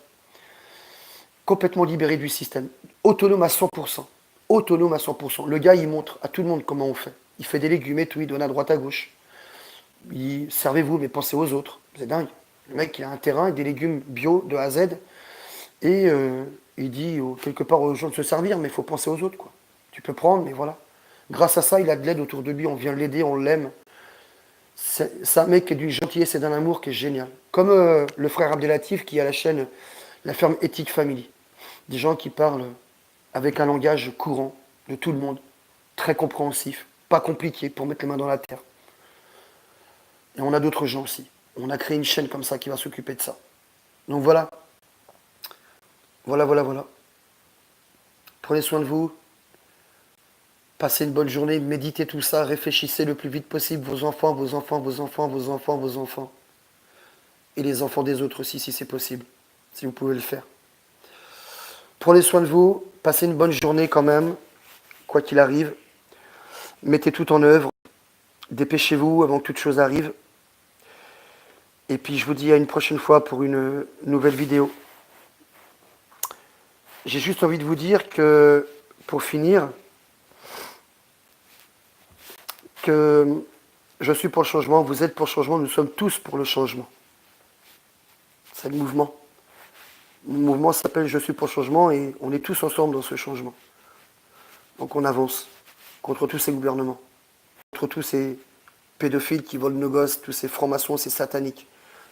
Complètement libéré du système. Autonome à 100%. Autonome à 100%. Le gars, il montre à tout le monde comment on fait. Il fait des légumes et tout, il donne à droite à gauche. Servez-vous, mais pensez aux autres. C'est dingue. Le mec, il a un terrain et des légumes bio de A à Z. Et il dit quelque part aux gens de se servir, mais il faut penser aux autres, quoi. Tu peux prendre, mais voilà. Grâce à ça, il a de l'aide autour de lui, on vient l'aider, on l'aime. C'est un mec qui est d'une gentillesse et d'un amour qui est génial. Comme le frère Abdelatif qui a la chaîne La Ferme Éthique Family. Des gens qui parlent avec un langage courant de tout le monde, très compréhensif, pas compliqué pour mettre les mains dans la terre. Et on a d'autres gens aussi. On a créé une chaîne comme ça qui va s'occuper de ça. Donc voilà. Voilà, voilà, voilà. Prenez soin de vous. Passez une bonne journée, méditez tout ça, réfléchissez le plus vite possible vos enfants, vos enfants, vos enfants, vos enfants, vos enfants. Et les enfants des autres aussi, si c'est possible, si vous pouvez le faire. Prenez soin de vous, passez une bonne journée quand même, quoi qu'il arrive. Mettez tout en œuvre, dépêchez-vous avant que toute chose arrive. Et puis je vous dis à une prochaine fois pour une nouvelle vidéo. J'ai juste envie de vous dire que, pour finir, que je suis pour le changement, vous êtes pour le changement, nous sommes tous pour le changement. C'est le mouvement. Le mouvement s'appelle Je suis pour le changement et on est tous ensemble dans ce changement. Donc on avance contre tous ces gouvernements, contre tous ces pédophiles qui volent nos gosses, tous ces francs-maçons, ces sataniques,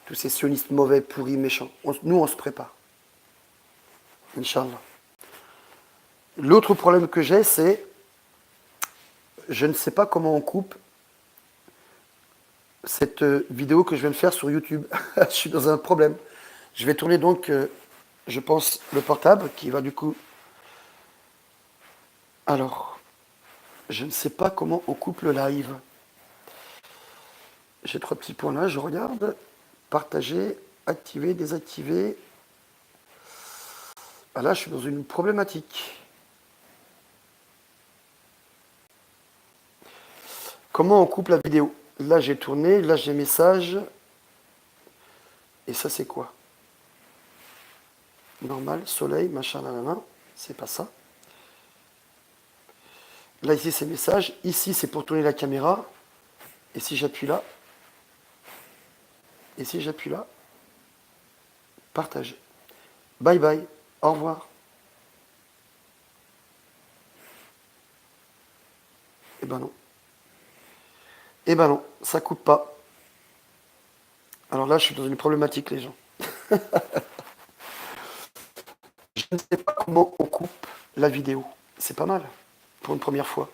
tous ces sionistes mauvais, pourris, méchants. Nous, on se prépare. Inch'Allah. L'autre problème que j'ai, c'est je ne sais pas comment on coupe cette vidéo que je viens de faire sur YouTube. Je suis dans un problème. Je vais tourner donc, je pense, le portable qui va du coup... Alors, je ne sais pas comment on coupe le live. J'ai 3 petits points là, je regarde. Partager, activer, désactiver. Ah là, je suis dans une problématique. Comment on coupe la vidéo? Là, j'ai tourné, là, j'ai message. Et ça, c'est quoi? Normal, soleil, machin, nanana. C'est pas ça. Là, ici, c'est message. Ici, c'est pour tourner la caméra. Et si j'appuie là, et si j'appuie là, partager. Bye bye. Au revoir. Eh ben non. Eh ben non, ça coupe pas. Alors là, je suis dans une problématique, les gens. Je ne sais pas comment on coupe la vidéo. C'est pas mal, pour une première fois.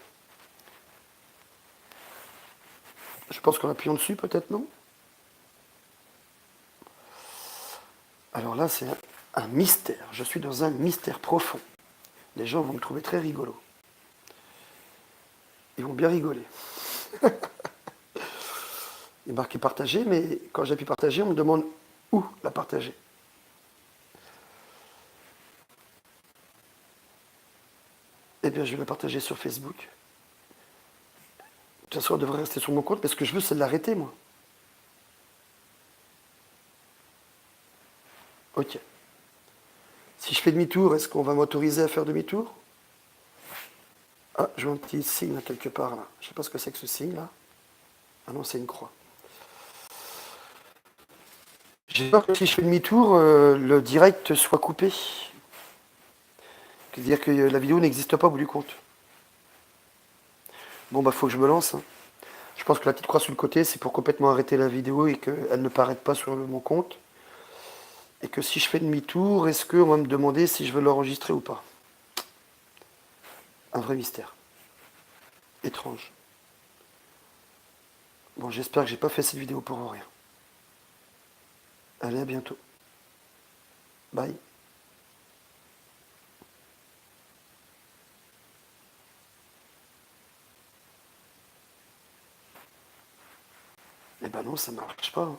Je pense qu'en appuyant dessus, peut-être, non? Alors là, c'est un mystère. Je suis dans un mystère profond. Les gens vont me trouver très rigolo. Ils vont bien rigoler. Il est marqué partager, mais quand j'appuie partager, on me demande où la partager. Eh bien, je vais la partager sur Facebook. De toute façon, elle devrait rester sur mon compte, mais ce que je veux, c'est de l'arrêter, moi. Ok. Si je fais demi-tour, est-ce qu'on va m'autoriser à faire demi-tour? Ah, je vois un petit signe là, quelque part, là. Je sais pas ce que c'est que ce signe, là. Ah non, c'est une croix. J'ai peur que si je fais demi-tour, le direct soit coupé. C'est-à-dire que la vidéo n'existe pas au bout du compte. Bon, bah, faut que je me lance, hein. Je pense que la petite croix sur le côté, c'est pour complètement arrêter la vidéo et qu'elle ne paraît pas sur mon compte. Et que si je fais demi-tour, est-ce qu'on va me demander si je veux l'enregistrer ou pas? Un vrai mystère. Étrange. Bon, j'espère que j'ai pas fait cette vidéo pour rien. Allez, à bientôt. Bye. Eh ben non, ça marche pas, hein.